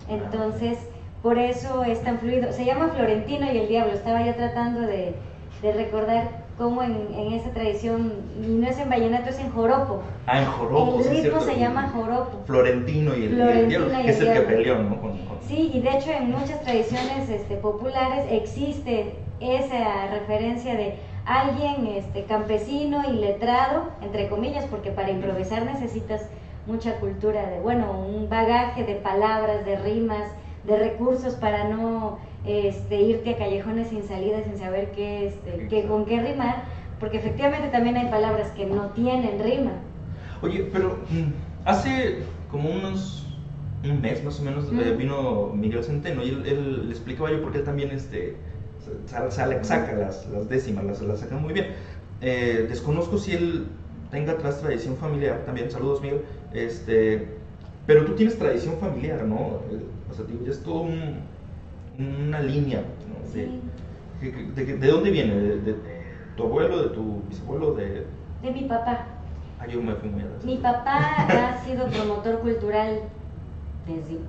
Speaker 1: Entonces, por eso es tan fluido. Se llama Florentino y el Diablo. Estaba yo tratando de recordar cómo en esa tradición, y no es en vallenato, es en joropo.
Speaker 3: En joropo,
Speaker 1: el ritmo se llama joropo.
Speaker 3: Florentino y el Diablo, que es el que peleó, ¿no?
Speaker 1: Sí, y de hecho en muchas tradiciones populares existe esa referencia de alguien campesino y letrado, entre comillas, porque para improvisar necesitas mucha cultura, un bagaje de palabras, de rimas, de recursos para no irte a callejones sin salida, sin saber con qué rimar, porque efectivamente también hay palabras que no tienen rima.
Speaker 3: Oye, pero hace como un mes más o menos vino Miguel Centeno y él le explicaba yo porque él también saca las décimas, las saca muy bien. Desconozco si él tenga atrás tradición familiar también, saludos Miguel, pero tú tienes tradición familiar, ¿no? O sea, ya es todo una línea, ¿no?
Speaker 1: Sí.
Speaker 3: ¿De dónde viene? ¿De tu abuelo, de tu bisabuelo, de...?
Speaker 1: De mi papá.
Speaker 3: Yo me fui muy atrás.
Speaker 1: Mi papá ha sido promotor cultural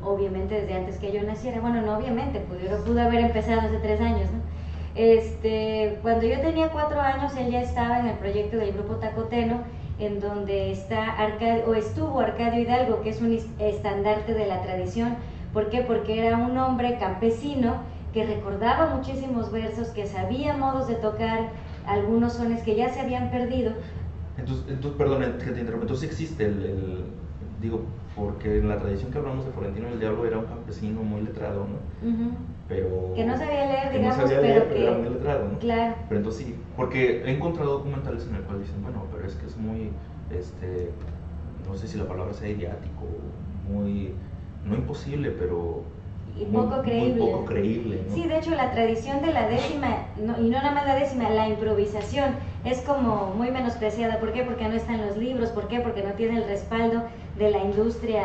Speaker 1: obviamente desde antes que yo naciera. Bueno, no obviamente, pudo haber empezado hace 3 años, ¿no? Cuando yo tenía 4 años, él ya estaba en el proyecto del Grupo Tacoteno, en donde estuvo Arcadio Hidalgo, que es un estandarte de la tradición. ¿Por qué? Porque era un hombre campesino que recordaba muchísimos versos, que sabía modos de tocar algunos sones que ya se habían perdido.
Speaker 3: Entonces perdón, que te interrumpo, entonces existe digo, porque en la tradición que hablamos de Florentino el Diablo era un campesino muy letrado, ¿no? Pero...
Speaker 1: Que no sabía leer, digamos,
Speaker 3: no sabía leer, pero
Speaker 1: que...
Speaker 3: era muy letrado, ¿no?
Speaker 1: Claro.
Speaker 3: Pero entonces sí, porque he encontrado documentales en el cual dicen, bueno, pero es que es muy, no sé si la palabra sea idiático, muy, no imposible, pero...
Speaker 1: Y poco creíble.
Speaker 3: Muy poco creíble, ¿no?
Speaker 1: Sí, de hecho la tradición de la décima, y no nada más la décima, la improvisación es como muy menospreciada. ¿Por qué? Porque no están los libros. ¿Por qué? Porque no tiene el respaldo de la industria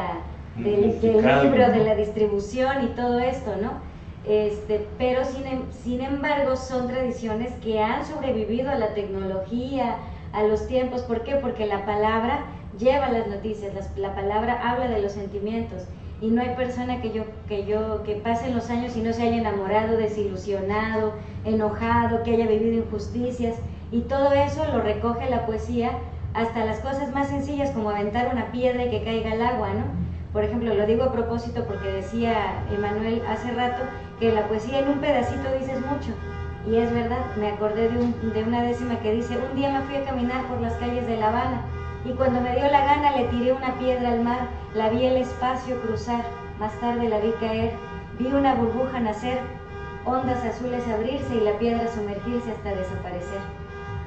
Speaker 1: del libro, ¿no? De la distribución y todo esto, ¿no? Pero sin embargo son tradiciones que han sobrevivido a la tecnología, a los tiempos. ¿Por qué? Porque la palabra lleva las noticias, la palabra habla de los sentimientos. Y no hay persona que pasen los años y no se haya enamorado, desilusionado, enojado, que haya vivido injusticias, y todo eso lo recoge la poesía, hasta las cosas más sencillas como aventar una piedra y que caiga al agua, ¿no? Por ejemplo, lo digo a propósito porque decía Emanuel hace rato que la poesía en un pedacito dices mucho, y es verdad. Me acordé de una décima que dice: un día me fui a caminar por las calles de La Habana, y cuando me dio la gana le tiré una piedra al mar, la vi el espacio cruzar, más tarde la vi caer, vi una burbuja nacer, ondas azules abrirse y la piedra sumergirse hasta desaparecer.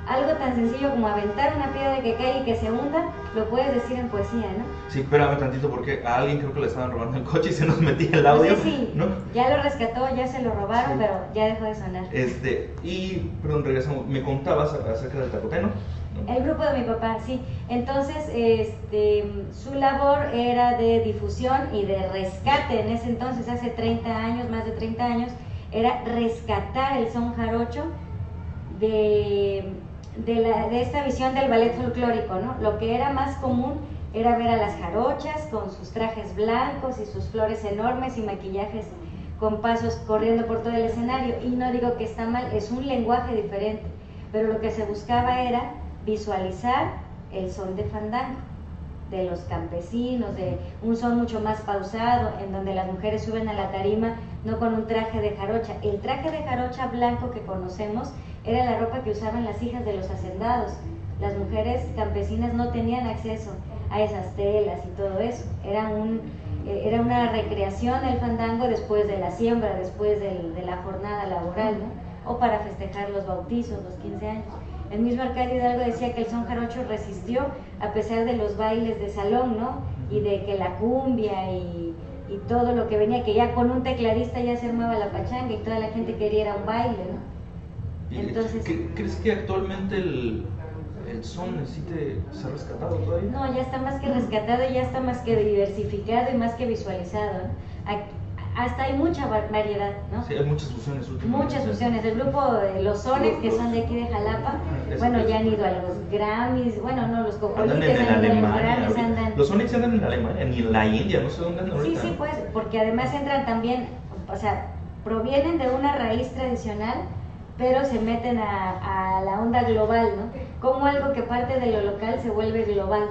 Speaker 1: Algo tan sencillo como aventar una piedra que cae y que se hunda, lo puedes decir en poesía, ¿no?
Speaker 3: Sí, espérame tantito porque a alguien creo que le estaban robando el coche y se nos metía el audio.
Speaker 1: Sí,
Speaker 3: ¿no?
Speaker 1: Ya lo rescató, ya se lo robaron, sí. Pero ya dejó de sonar.
Speaker 3: Y, perdón, regresamos, me contabas acerca del Tacoteno, ¿no?
Speaker 1: El grupo de mi papá, sí. Entonces, su labor era de difusión y de rescate. En ese entonces, hace 30 años, más de 30 años, era rescatar el son jarocho de esta visión del ballet folclórico, ¿no? Lo que era más común era ver a las jarochas con sus trajes blancos y sus flores enormes y maquillajes con pasos corriendo por todo el escenario. Y no digo que está mal, es un lenguaje diferente, pero lo que se buscaba era visualizar el son de fandango de los campesinos, de un son mucho más pausado, en donde las mujeres suben a la tarima no con un traje de jarocha. El traje de jarocha blanco que conocemos era la ropa que usaban las hijas de los hacendados. Las mujeres campesinas no tenían acceso a esas telas y todo eso. Era una recreación del fandango después de la siembra, después de la jornada laboral, ¿no? O para festejar los bautizos, los 15 años. El mismo Arcadio Hidalgo decía que el son jarocho resistió a pesar de los bailes de salón, ¿no? Y de que la cumbia y todo lo que venía, que ya con un tecladista ya se armaba la pachanga y toda la gente quería ir a un baile, ¿no? Entonces,
Speaker 3: ¿crees que actualmente el son necesite ser rescatado todavía?
Speaker 1: No, ya está más que rescatado, ya está más que diversificado y más que visualizado, ¿no? Hasta hay mucha variedad, ¿no?
Speaker 3: Sí, hay muchas fusiones últimamente.
Speaker 1: Muchas fusiones. El grupo Los Sones, que son de aquí de Jalapa, bueno, ya han ido a los Grammys, bueno, no, los Cocolites han ido a los Grammys, andan...
Speaker 3: Los Sonics andan en Alemania, ni en la India, no sé dónde andan ahorita.
Speaker 1: Sí, pues, porque además entran también, o sea, provienen de una raíz tradicional, pero se meten a la onda global, ¿no? Como algo que parte de lo local se vuelve global.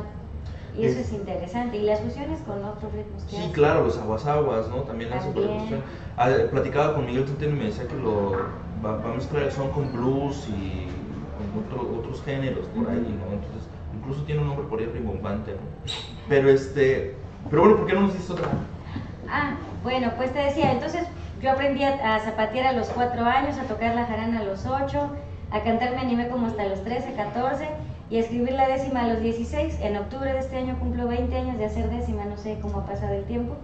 Speaker 1: Y eso es interesante. Y las fusiones con otros ritmos.
Speaker 3: Sí, claro, los aguas, ¿no? También la superfusión. Platicaba con Miguel Centeno y me decía que va a mezclar el son con blues y con otros géneros por ahí, ¿no? Entonces incluso tiene un nombre por ahí rimbombante, ¿no? Pero bueno, ¿por qué no nos dices otra?
Speaker 1: Bueno, pues te decía, entonces yo aprendí a zapatear a los 4 años, a tocar la jarana a los 8, a cantar me animé como hasta los 13, 14 y a escribir la décima a los 16. En octubre de este año cumplo 20 años de hacer décima, no sé cómo ha pasado el tiempo.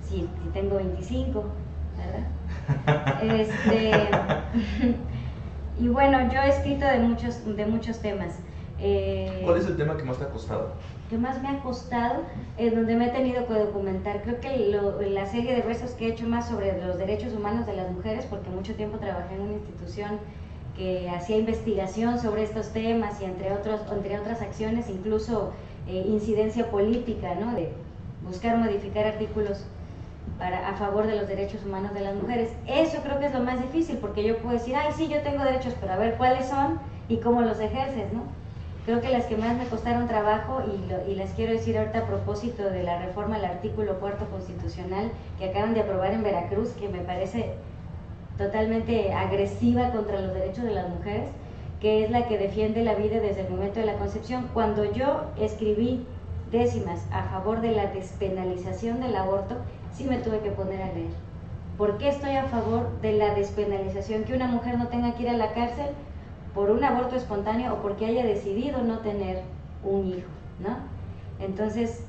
Speaker 1: Sí, tengo 25, ¿verdad? Y bueno, yo he escrito de muchos temas.
Speaker 3: ¿Cuál es el tema que más te ha costado?
Speaker 1: Que más me ha costado, donde me he tenido que documentar. Creo que la serie de versos que he hecho más sobre los derechos humanos de las mujeres, porque mucho tiempo trabajé en una institución que hacía investigación sobre estos temas y entre otras acciones, incluso incidencia política, ¿no? De buscar modificar artículos a favor de los derechos humanos de las mujeres. Eso creo que es lo más difícil, porque yo puedo decir, sí, yo tengo derechos, pero a ver cuáles son y cómo los ejerces, ¿no? Creo que las que más me costaron trabajo, y las quiero decir ahorita a propósito de la reforma al artículo 4 constitucional que acaban de aprobar en Veracruz, que me parece totalmente agresiva contra los derechos de las mujeres, que es la que defiende la vida desde el momento de la concepción. Cuando yo escribí décimas a favor de la despenalización del aborto, sí me tuve que poner a leer. ¿Por qué estoy a favor de la despenalización? Que una mujer no tenga que ir a la cárcel por un aborto espontáneo o porque haya decidido no tener un hijo, ¿no? Entonces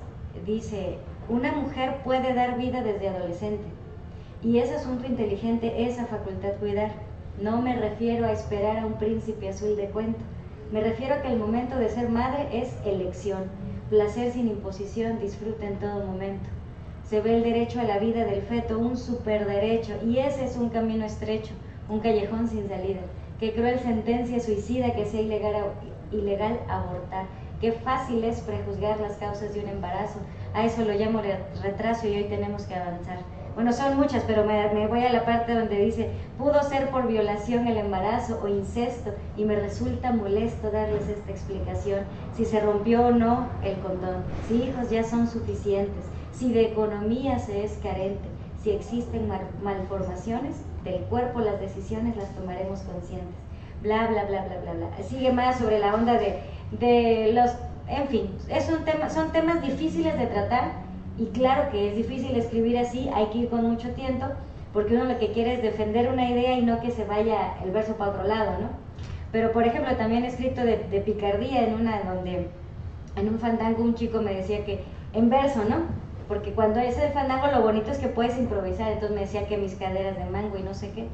Speaker 1: dice, una mujer puede dar vida desde adolescente y es asunto inteligente esa facultad cuidar. No me refiero a esperar a un príncipe azul de cuento, me refiero a que el momento de ser madre es elección, placer sin imposición, disfruta en todo momento. Se ve el derecho a la vida del feto, un superderecho, y ese es un camino estrecho, un callejón sin salida. Qué cruel sentencia suicida que sea ilegal abortar. Qué fácil es prejuzgar las causas de un embarazo. A eso lo llamo retraso y hoy tenemos que avanzar. Bueno, son muchas, pero me voy a la parte donde dice, pudo ser por violación el embarazo o incesto y me resulta molesto darles esta explicación. Si se rompió o no el condón, si hijos ya son suficientes, si de economía se es carente, si existen malformaciones del cuerpo, las decisiones las tomaremos conscientes. Bla, bla, bla, bla, bla, bla. Sigue más sobre la onda de los... En fin, son temas difíciles de tratar, y claro que es difícil escribir así, hay que ir con mucho tiento, porque uno lo que quiere es defender una idea y no que se vaya el verso para otro lado, ¿no? Pero, por ejemplo, también he escrito de picardía donde en un fandango un chico me decía que en verso, ¿no? Porque cuando es el fandango lo bonito es que puedes improvisar, entonces me decía que mis caderas de mango y no sé qué.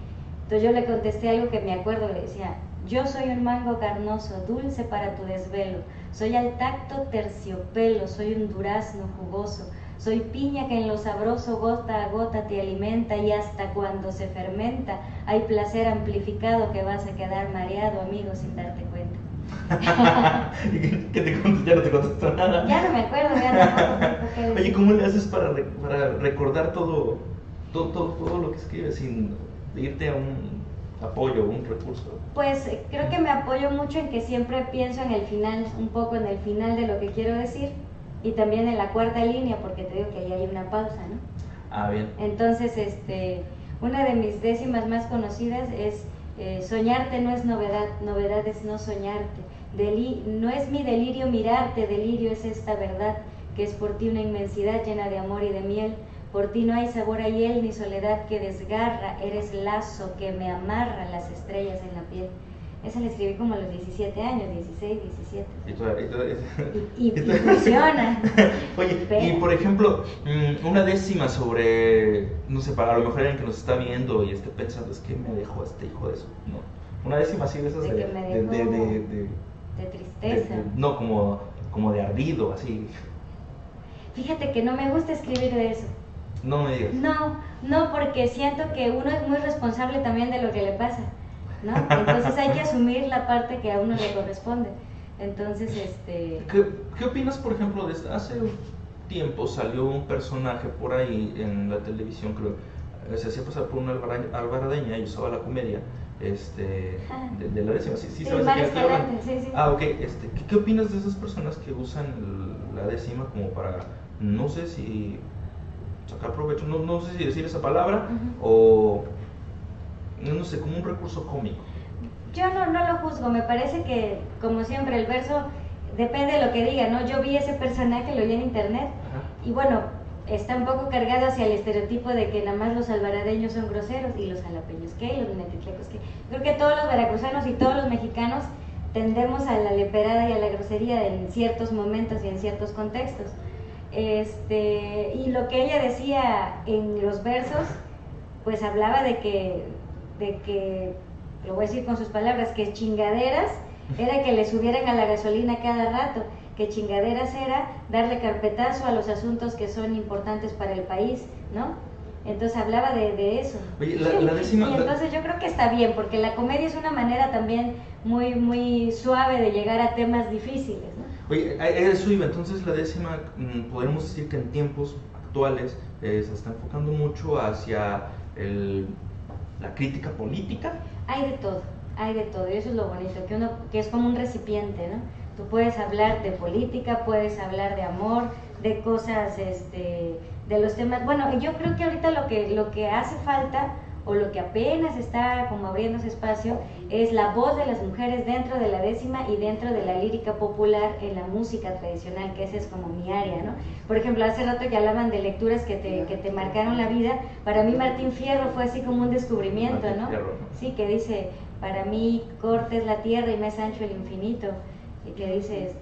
Speaker 1: Entonces yo le contesté algo que me acuerdo, le decía, yo soy un mango carnoso, dulce para tu desvelo, soy al tacto terciopelo, soy un durazno jugoso, soy piña que en lo sabroso gota a gota te alimenta y hasta cuando se fermenta hay placer amplificado que vas a quedar mareado, amigo, sin darte cuenta.
Speaker 3: ¿Qué te contestó? Ya no te contestó nada.
Speaker 1: Ya no me acuerdo, ya no.
Speaker 3: Oye, ¿cómo le haces para recordar todo lo que escribes sin irte a un apoyo, un recurso?
Speaker 1: Pues creo que me apoyo mucho en que siempre pienso en el final, un poco en el final de lo que quiero decir, y también en la cuarta línea, porque te digo que ahí hay una pausa, ¿no?
Speaker 3: Bien.
Speaker 1: Entonces, una de mis décimas más conocidas es soñarte no es novedad, novedad es no soñarte. No es mi delirio mirarte, delirio es esta verdad, que es por ti una inmensidad llena de amor y de miel. Por ti no hay sabor a hiel ni soledad que desgarra, eres lazo que me amarra las estrellas en la piel. Esa la escribí como a los 17 años, 16, 17. Y funciona.
Speaker 3: Oye, y por ejemplo, una décima sobre, no sé, para a lo mejor alguien que nos está viendo y esté pensando, es que me dejó este hijo de eso, ¿no? Una décima así de esas
Speaker 1: de tristeza.
Speaker 3: No, como de ardido, así.
Speaker 1: Fíjate que no me gusta escribir de eso.
Speaker 3: No me digas.
Speaker 1: No, porque siento que uno es muy responsable también de lo que le pasa, ¿no? Entonces hay que asumir la parte que a uno le corresponde. Entonces,
Speaker 3: ¿Qué opinas, por ejemplo, de hace un tiempo salió un personaje por ahí en la televisión, creo, se hacía pasar por una albaradeña y usaba la comedia, de la décima, sí, sabes de qué estoy hablando.
Speaker 1: Sí.
Speaker 3: Ok, ¿qué opinas de esas personas que usan la décima como para, no sé si sacar provecho, no sé si decir esa palabra, o no sé, como un recurso cómico?
Speaker 1: Yo no lo juzgo, me parece que, como siempre, el verso depende de lo que diga, ¿no? Yo vi ese personaje, lo vi en internet, y bueno, está un poco cargado hacia el estereotipo de que nada más los alvaradeños son groseros y los jalapeños qué, y los minatitlecos qué. Creo que todos los veracruzanos y todos los mexicanos tendemos a la leperada y a la grosería en ciertos momentos y en ciertos contextos. Y lo que ella decía en los versos, pues hablaba de que, lo voy a decir con sus palabras, que chingaderas era que le subieran a la gasolina cada rato, que chingaderas era darle carpetazo a los asuntos que son importantes para el país, ¿no? Entonces hablaba de eso.
Speaker 3: Oye, la décima...
Speaker 1: Y entonces yo creo que está bien, porque la comedia es una manera también muy, muy suave de llegar a temas difíciles, ¿no?
Speaker 3: Oye, eso iba, entonces la décima, podemos decir que en tiempos actuales se está enfocando mucho hacia la crítica política.
Speaker 1: Hay de todo, y eso es lo bonito, que es como un recipiente, ¿no? Tú puedes hablar de política, puedes hablar de amor, de cosas, de los temas. Bueno, yo creo que ahorita lo que hace falta, o lo que apenas está como abriendo ese espacio, es la voz de las mujeres dentro de la décima y dentro de la lírica popular en la música tradicional, que esa es como mi área, ¿no? Por ejemplo, hace rato que hablaban de lecturas que te marcaron la vida. Para mí Martín Fierro fue así como un descubrimiento, ¿no? Sí, que dice, para mí corta es la tierra y más ancho el infinito, y que dice,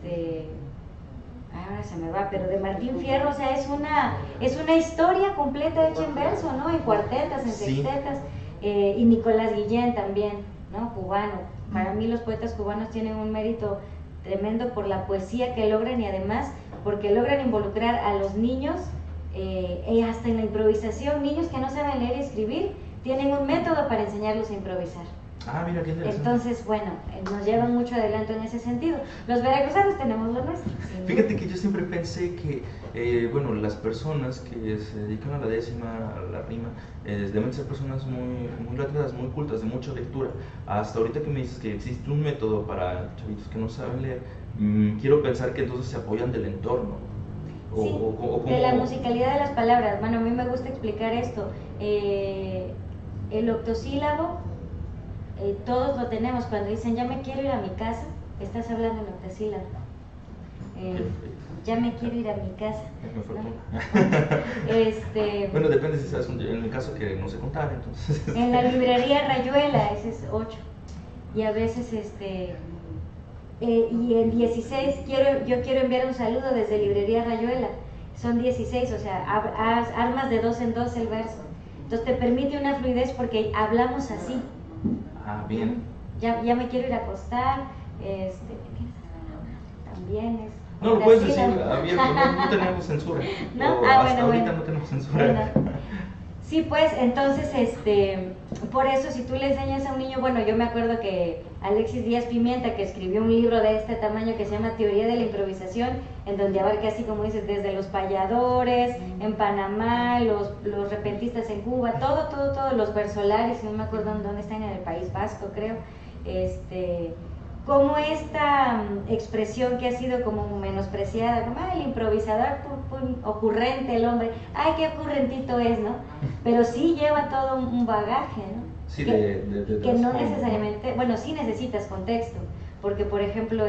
Speaker 1: ahora se me va, pero de Martín Fierro, o sea, es una historia completa hecha en verso, ¿no? En cuartetas, en sextetas, y Nicolás Guillén también, ¿no? Cubano. Para mí los poetas cubanos tienen un mérito tremendo por la poesía que logran, y además porque logran involucrar a los niños, hasta en la improvisación. Niños que no saben leer y escribir tienen un método para enseñarlos a improvisar.
Speaker 3: Ah, mira, qué interesante.
Speaker 1: Entonces, bueno, nos llevan mucho adelante en ese sentido. Los veracruzanos tenemos lo nuestro.
Speaker 3: Fíjate que yo siempre pensé que, bueno, las personas que se dedican a la décima, a la rima, deben ser personas muy letradas, muy cultas, de mucha lectura. Hasta ahorita que me dices que existe un método para chavitos que no saben leer, quiero pensar que entonces se apoyan del entorno.
Speaker 1: Sí, de la musicalidad de las palabras. Bueno, a mí me gusta explicar esto. El octosílabo, todos lo tenemos. Cuando dicen ya me quiero ir a mi casa, estás hablando en octosílabo. Ya me quiero ir a mi casa, ¿no?
Speaker 3: Bueno, depende si sabes, en mi caso que no sé contar, entonces...
Speaker 1: En la librería Rayuela, ese es 8. Y a veces, y en 16, yo quiero enviar un saludo desde librería Rayuela. Son 16, o sea, armas de 2 en 2 el verso. Entonces te permite una fluidez porque hablamos así.
Speaker 3: Ah, bien.
Speaker 1: Ya me quiero ir a acostar, también es...
Speaker 3: No, lo puedes decir abierto, no tenemos censura.
Speaker 1: ¿No?
Speaker 3: Hasta ahorita no tenemos censura.
Speaker 1: Bueno. Sí, pues, entonces, por eso si tú le enseñas a un niño, bueno, yo me acuerdo que Alexis Díaz Pimienta, que escribió un libro de este tamaño que se llama Teoría de la Improvisación, en donde abarca, así como dices, desde los payadores en Panamá, los repentistas en Cuba, todos los versolares, no me acuerdo dónde están, en el País Vasco, creo, como esta expresión que ha sido como menospreciada, como el improvisador ocurrente, el hombre, ay, qué ocurrentito es, ¿no? Pero sí lleva todo un bagaje, ¿no?
Speaker 3: Sí,
Speaker 1: que no necesariamente, bueno, sí necesitas contexto, porque por ejemplo,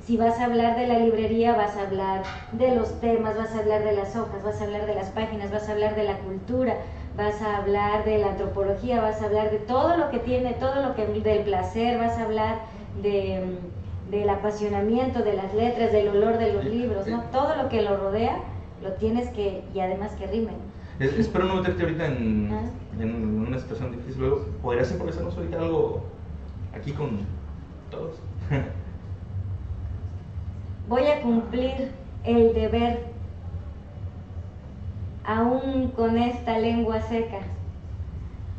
Speaker 1: si vas a hablar de la librería, vas a hablar de los temas, vas a hablar de las hojas, vas a hablar de las páginas, vas a hablar de la cultura, vas a hablar de la antropología, vas a hablar de todo lo que tiene, del placer, vas a hablar del apasionamiento, de las letras, del olor de los libros, ¿no? Todo lo que lo rodea, lo tienes que, y además que rime.
Speaker 3: Espero no meterte ahorita en una situación difícil. Luego, ¿podrías improvisarnos ahorita algo aquí con todos?
Speaker 1: Voy a cumplir el deber, aún con esta lengua seca.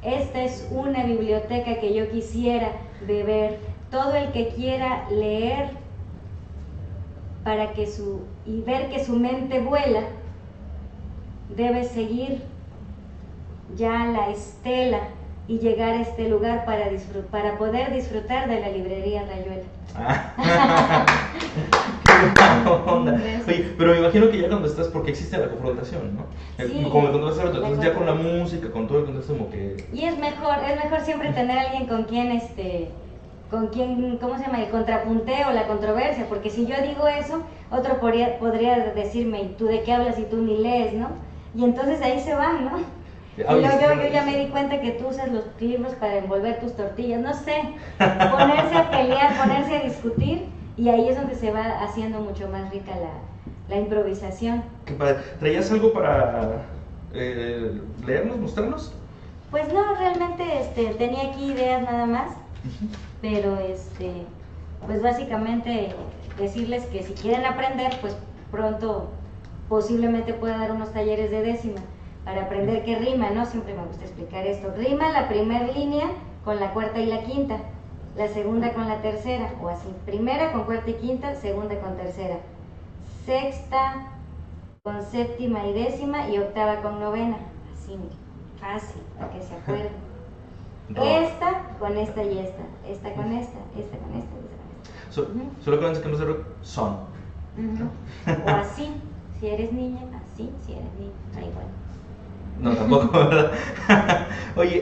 Speaker 1: Esta es una biblioteca que yo quisiera beber. Todo el que quiera leer y ver que su mente vuela, debe seguir ya la estela y llegar a este lugar para poder disfrutar de la librería Rayuela.
Speaker 3: ¡Qué onda! Oye, pero me imagino que ya cuando estás, porque existe la confrontación, ¿no?
Speaker 1: Sí,
Speaker 3: como me contaste ahorita, entonces ya con la música, con todo el contexto como que...
Speaker 1: Y es mejor siempre tener a alguien con quien con quién, ¿cómo se llama? El contrapunteo, la controversia, porque si yo digo eso, otro podría decirme, ¿y tú de qué hablas y tú ni lees, no? Y entonces ahí se van, ¿no? Y luego yo ya me di cuenta que tú usas los libros para envolver tus tortillas, no sé, ponerse a pelear, ponerse a discutir, y ahí es donde se va haciendo mucho más rica la improvisación.
Speaker 3: Qué padre. ¿Traías algo para leernos, mostrarnos?
Speaker 1: Pues no, realmente tenía aquí ideas nada más, pero pues básicamente decirles que si quieren aprender, pues pronto posiblemente pueda dar unos talleres de décima para aprender qué rima, ¿no? Siempre me gusta explicar esto. Rima la primera línea con la cuarta y la quinta, la segunda con la tercera, o así. Primera con cuarta y quinta, segunda con tercera, sexta con séptima y décima, y octava con novena. Así, fácil, para que se acuerden. Esta con esta y esta con esta con esta y esta con esta.
Speaker 3: Solo que que no se son.
Speaker 1: O así, si eres niña, así, si eres niño, da igual.
Speaker 3: No, tampoco, ¿verdad? Oye,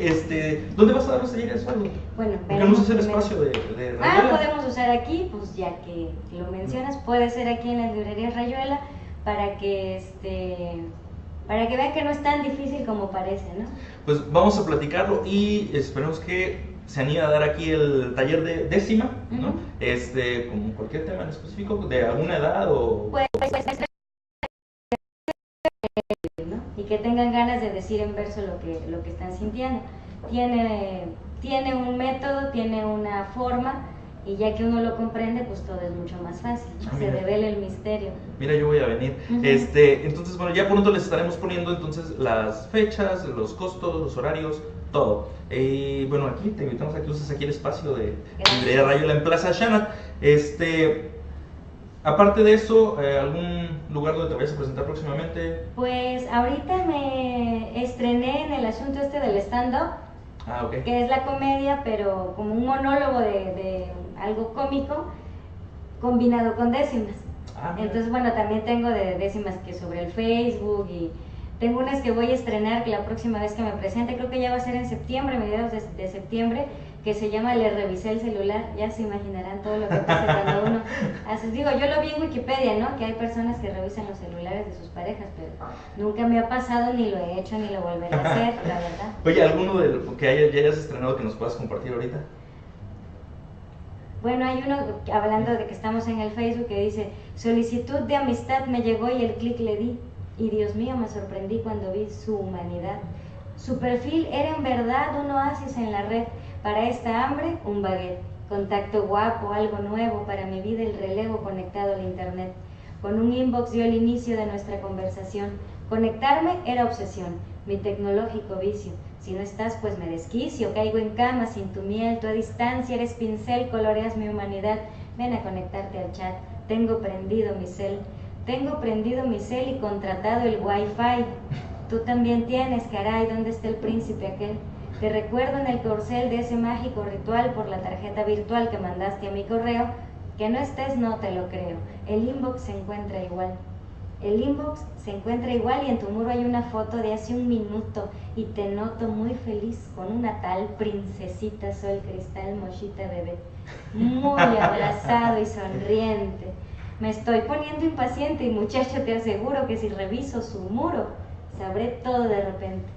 Speaker 3: ¿dónde vas a dar los talleres o algo?
Speaker 1: Bueno,
Speaker 3: ¿Podemos hacer espacio de Rayuela?
Speaker 1: Podemos usar aquí, pues ya que lo mencionas, puede ser aquí en las librerías Rayuela, para que vean que no es tan difícil como parece, ¿no?
Speaker 3: Pues vamos a platicarlo y esperemos que se anime a dar aquí el taller de décima, ¿no? Como cualquier tema en específico, de alguna edad o...
Speaker 1: Pues, ¿no? Y que tengan ganas de decir en verso lo que están sintiendo. Tiene un método, tiene una forma, y ya que uno lo comprende, pues todo es mucho más fácil, se revela el misterio.
Speaker 3: Mira, yo voy a venir. Entonces, bueno, ya pronto les estaremos poniendo entonces las fechas, los costos, los horarios, todo. Bueno, aquí te invitamos a que uses aquí el espacio de Librería Rayuela en Plaza Shanat. Aparte de eso, ¿algún lugar donde te vayas a presentar próximamente?
Speaker 1: Pues ahorita me estrené en el asunto del stand-up,
Speaker 3: okay.
Speaker 1: Que es la comedia, pero como un monólogo de algo cómico combinado con décimas. Entonces, bueno, también tengo de décimas que sobre el Facebook, y tengo unas que voy a estrenar que la próxima vez que me presente, creo que ya va a ser en septiembre, mediados de septiembre, que se llama Le revisé el celular. Ya se imaginarán todo lo que pasa cuando uno hace. Digo, yo lo vi en Wikipedia, ¿no? Que hay personas que revisan los celulares de sus parejas, pero nunca me ha pasado, ni lo he hecho, ni lo volveré a hacer, la verdad.
Speaker 3: Oye, ¿alguno de lo que ya hayas estrenado que nos puedas compartir ahorita?
Speaker 1: Bueno, hay uno, hablando de que estamos en el Facebook, que dice: solicitud de amistad me llegó y el clic le di, y Dios mío, me sorprendí cuando vi su humanidad. Su perfil era en verdad un oasis en la red. Para esta hambre, un baguette. Contacto guapo, algo nuevo para mi vida, el relevo conectado al internet. Con un inbox dio el inicio de nuestra conversación. Conectarme era obsesión, mi tecnológico vicio. Si no estás, pues me desquicio, caigo en cama sin tu miel, tú a distancia eres pincel, coloreas mi humanidad. Ven a conectarte al chat, tengo prendido mi cel y contratado el wifi. Tú también tienes, caray, ¿dónde está el príncipe aquel? Te recuerdo en el corcel de ese mágico ritual por la tarjeta virtual que mandaste a mi correo. Que no estés, no te lo creo. El inbox se encuentra igual. Y en tu muro hay una foto de hace un minuto, y te noto muy feliz con una tal princesita sol cristal mochita bebé, muy abrazado y sonriente. Me estoy poniendo impaciente y, muchacho, te aseguro que si reviso su muro, sabré todo de repente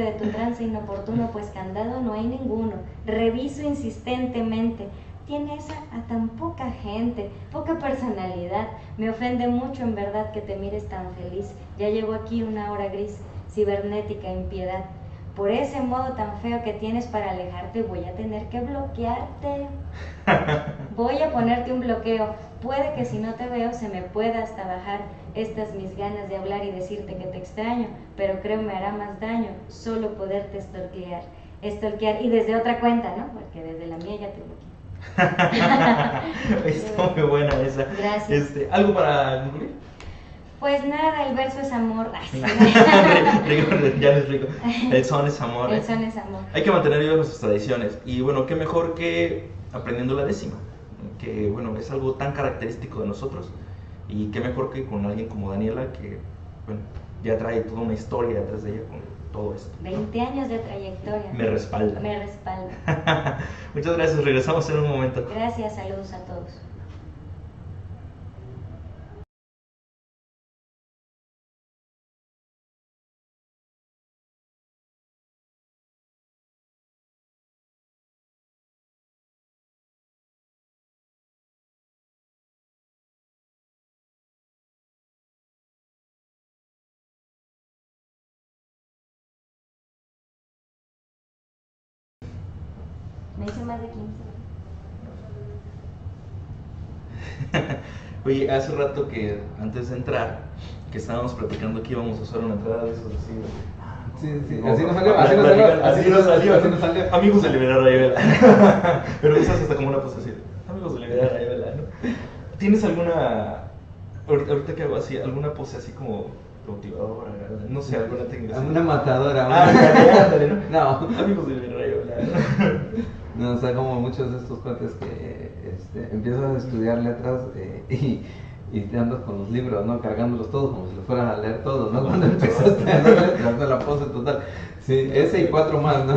Speaker 1: de tu trance inoportuno, pues candado no hay ninguno. Reviso insistentemente. Tiene esa a tan poca gente, poca personalidad. Me ofende mucho en verdad que te mires tan feliz. Ya llevo aquí una hora gris, cibernética impiedad. Por ese modo tan feo que tienes para alejarte, voy a tener que bloquearte. Voy a ponerte un bloqueo. Puede que si no te veo se me pueda hasta bajar estas mis ganas de hablar y decirte que te extraño, pero creo me hará más daño solo poderte stalkear, y desde otra cuenta, ¿no? Porque desde la mía ya te bloqueé.
Speaker 3: Está muy buena esa.
Speaker 1: Gracias.
Speaker 3: ¿Algo para concluir?
Speaker 1: Pues nada, el verso es amor.
Speaker 3: Ya les explico. El son es amor.
Speaker 1: El son es amor.
Speaker 3: Hay que mantener vivas nuestras tradiciones. Y bueno, qué mejor que aprendiendo la décima, que bueno, es algo tan característico de nosotros. Y qué mejor que con alguien como Daniela, que bueno, ya trae toda una historia detrás de ella con todo esto.
Speaker 1: 20 años de trayectoria.
Speaker 3: Me respalda.
Speaker 1: Me respalda.
Speaker 3: Muchas gracias, regresamos en un momento.
Speaker 1: Gracias, saludos a todos. Me hice más de 15.
Speaker 3: Oye, hace rato que antes de entrar, que estábamos platicando que íbamos a usar una entrada de esos así.
Speaker 2: Sí,
Speaker 3: Como
Speaker 2: así nos
Speaker 3: para
Speaker 2: salió,
Speaker 3: así nos salió.
Speaker 2: así nos salió.
Speaker 3: Amigos de Liberar Rayuela. Pero usas hasta como una pose así. Amigos de Liberar Rayuela, ¿no? ¿Tienes alguna, ahorita que hago así, alguna pose así como motivadora? No sé, alguna técnica así?
Speaker 2: Una matadora.
Speaker 3: Ándale, ¿no?
Speaker 2: No.
Speaker 3: Amigos de Liberar Rayuela.
Speaker 2: No, o sea, como muchos de estos cuates que empiezas a estudiar letras y te andas con los libros, ¿no? Cargándolos todos como si los fueras a leer todos, ¿no? Cuando empezaste a hacer letras, ¿no? La pose total. Sí, ese y 4 más, ¿no?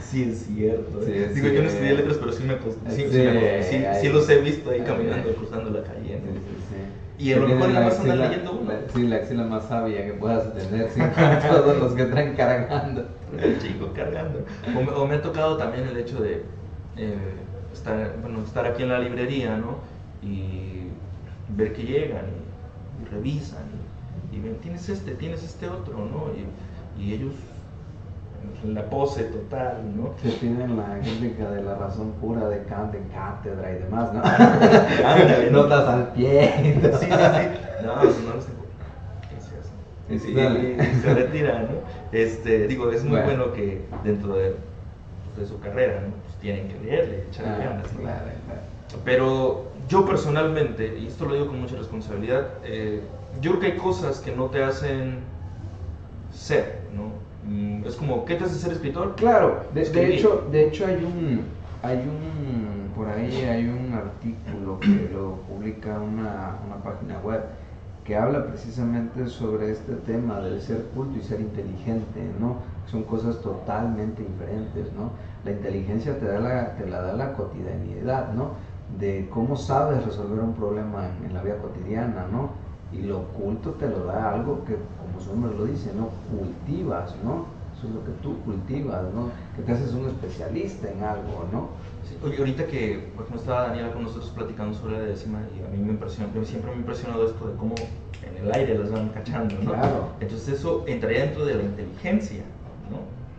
Speaker 3: Sí, es cierto.
Speaker 2: Sí,
Speaker 3: Digo,
Speaker 2: sí.
Speaker 3: yo no estudié letras, pero sí me costó. Sí, los he visto ahí caminando, cruzando la calle, ¿no?
Speaker 2: Sí.
Speaker 3: Y a lo mejor
Speaker 2: Tienes
Speaker 3: nada más
Speaker 2: la
Speaker 3: andan
Speaker 2: axila-
Speaker 3: leyendo uno.
Speaker 2: Sí, la axila más sabia que puedas tener, sí, con todos los que traen cargando.
Speaker 3: El chico cargando. O me ha tocado también el hecho de estar aquí en la librería, ¿no? Y ver que llegan y revisan y ven, tienes este otro, ¿no? Y ellos en la pose total, ¿no?
Speaker 2: Se tienen la crítica de la razón pura de Kant en cátedra y demás, ¿no?
Speaker 3: Ándale, ¿no?
Speaker 2: Notas al pie.
Speaker 3: Sí, sí, sí. No, pues no los tengo. Y se retira, ¿no? Digo, es muy bueno que dentro de su carrera, ¿no? Pues tienen que leerle, echarle ganas, ¿no?
Speaker 2: Claro.
Speaker 3: Pero yo personalmente, y esto lo digo con mucha responsabilidad, yo creo que hay cosas que no te hacen ser, ¿no? Es como, ¿qué te hace ser escritor?
Speaker 2: Claro, de
Speaker 3: Escribir.
Speaker 2: hecho por ahí hay un artículo que lo publica una página web que habla precisamente sobre este tema del ser culto y ser inteligente, ¿no? Son cosas totalmente diferentes, ¿no? La inteligencia te la da la cotidianidad, ¿no? De cómo sabes resolver un problema en la vida cotidiana, ¿no? Y lo culto te lo da algo que, como su nombre lo dice, ¿no? Cultivas, ¿no? Eso es lo que tú cultivas, ¿no? Que te haces un especialista en algo, ¿no?
Speaker 3: Sí, oye, ahorita que, por ejemplo, estaba Daniela con nosotros platicando sobre la décima y a mí siempre me ha impresionado esto de cómo en el aire las van cachando, ¿no?
Speaker 2: Claro.
Speaker 3: Entonces eso entraría dentro de la inteligencia, ¿no?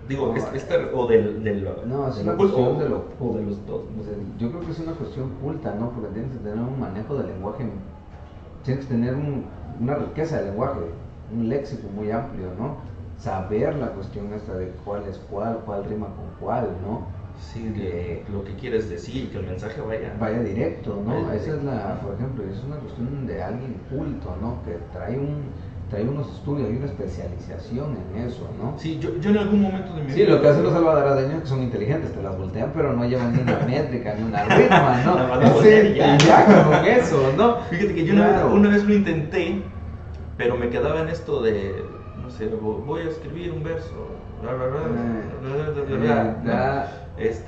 Speaker 3: Digo,
Speaker 2: No,
Speaker 3: o del
Speaker 2: No, es
Speaker 3: del
Speaker 2: una
Speaker 3: oculto,
Speaker 2: cuestión de lo
Speaker 3: o de los dos.
Speaker 2: O sea, yo creo que es una cuestión culta, ¿no? Porque tienes que tener un manejo del lenguaje, tienes que tener una riqueza de lenguaje, un léxico muy amplio, ¿no? Saber la cuestión esta de cuál es cuál rima con cuál, ¿no?
Speaker 3: Sí, lo que quieres decir, que el mensaje
Speaker 2: vaya directo, ¿no?
Speaker 3: Vaya
Speaker 2: Esa es
Speaker 3: directo.
Speaker 2: por ejemplo, es una cuestión de alguien culto, ¿no? Que trae unos estudios y una especialización en eso, ¿no?
Speaker 3: Sí, yo en algún momento de mi
Speaker 2: Sí, lo que hacen los salvadoreños que son inteligentes, te las voltean, pero no llevan ni una métrica, ni una rima, ¿no?
Speaker 3: Nada más la voltean y ya.
Speaker 2: ya con eso, ¿no?
Speaker 3: Fíjate que yo
Speaker 2: Claro.
Speaker 3: una vez lo intenté, pero me quedaba en esto de, no sé, voy a escribir un verso,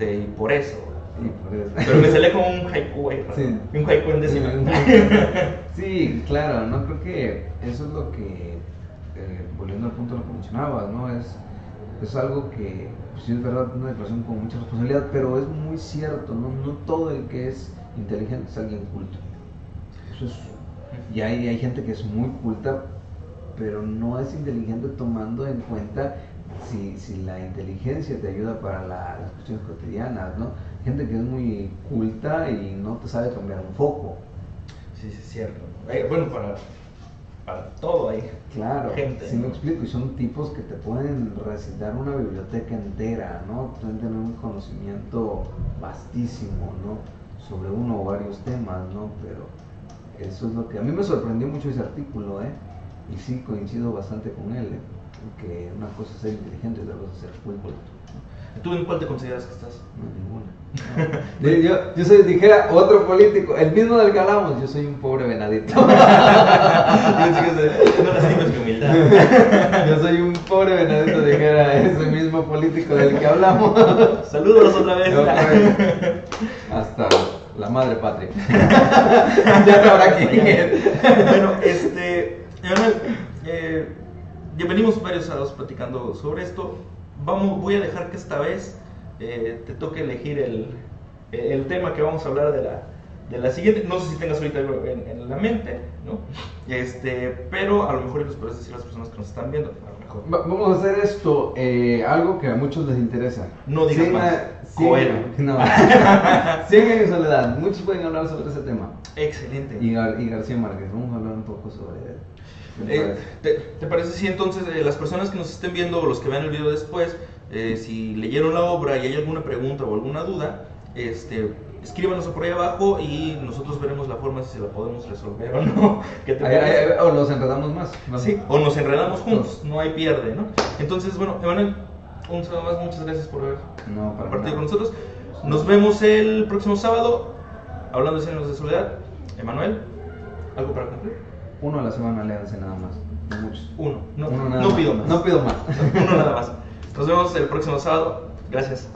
Speaker 3: y por eso.
Speaker 2: Y por eso.
Speaker 3: Pero me salía como un haiku ahí,
Speaker 2: Sí.
Speaker 3: un haiku en décima.
Speaker 2: Sí, claro, no creo que eso es lo que, volviendo al punto de lo que mencionabas, ¿no? Es algo que, pues, sí es verdad, una declaración con mucha responsabilidad, pero es muy cierto, ¿no? No todo el que es inteligente es alguien culto. Eso es, y hay gente que es muy culta, pero no es inteligente tomando en cuenta si la inteligencia te ayuda para las cuestiones cotidianas, ¿no? Gente que es muy culta y no te sabe cambiar un foco.
Speaker 3: Sí, sí, es cierto. Bueno, para todo hay
Speaker 2: Claro,
Speaker 3: gente.
Speaker 2: sí me explico, y son tipos que te pueden recitar una biblioteca entera, ¿no? Pueden tener un conocimiento vastísimo, ¿no? Sobre uno o varios temas, ¿no? Pero eso es lo que a mí me sorprendió mucho ese artículo, ¿eh? Y sí coincido bastante con él, ¿eh? Que una cosa es ser inteligente y otra cosa es ser culto.
Speaker 3: ¿Tú en cuál te consideras que estás?
Speaker 2: No, ninguna. Yo soy, dijera otro político, el mismo del que hablamos, yo soy un pobre venadito.
Speaker 3: No lastimes mi humildad.
Speaker 2: Yo soy un pobre venadito, dijera ese mismo político del que hablamos.
Speaker 3: Saludos otra vez.
Speaker 2: Hasta la madre patria. Ya sabrá quién es.
Speaker 3: Bueno, Emanuel, ya venimos varios sábados platicando sobre esto. Voy a dejar que esta vez te toque elegir el tema que vamos a hablar de la siguiente. No sé si tengas ahorita algo en la mente, ¿no? Pero a lo mejor les puedes decir a las personas que nos están viendo. A lo mejor.
Speaker 2: Vamos a hacer esto, algo que a muchos les interesa.
Speaker 3: No digas más.
Speaker 2: 100 años de soledad. Muchos pueden hablar sobre ese tema.
Speaker 3: Excelente.
Speaker 2: Y García Márquez, vamos a hablar un poco sobre él.
Speaker 3: ¿Te parece si entonces las personas que nos estén viendo o los que vean el video después, si leyeron la obra y hay alguna pregunta o alguna duda, escríbanos por ahí abajo y nosotros veremos la forma si se la podemos resolver o no? ¿Qué te parece?
Speaker 2: O los enredamos más.
Speaker 3: Sí, o nos enredamos juntos, no hay pierde, ¿no? Entonces, bueno, Emanuel, un sábado más, muchas gracias por haber compartido con nosotros. Nos vemos el próximo sábado, hablando de 100 años de soledad. Emanuel, ¿algo para cumplir?
Speaker 2: Uno a la semana, léanse nada más, no muchos.
Speaker 3: Uno
Speaker 2: no
Speaker 3: pido más.
Speaker 2: No pido más.
Speaker 3: Uno nada más. Nos vemos el próximo sábado. Gracias.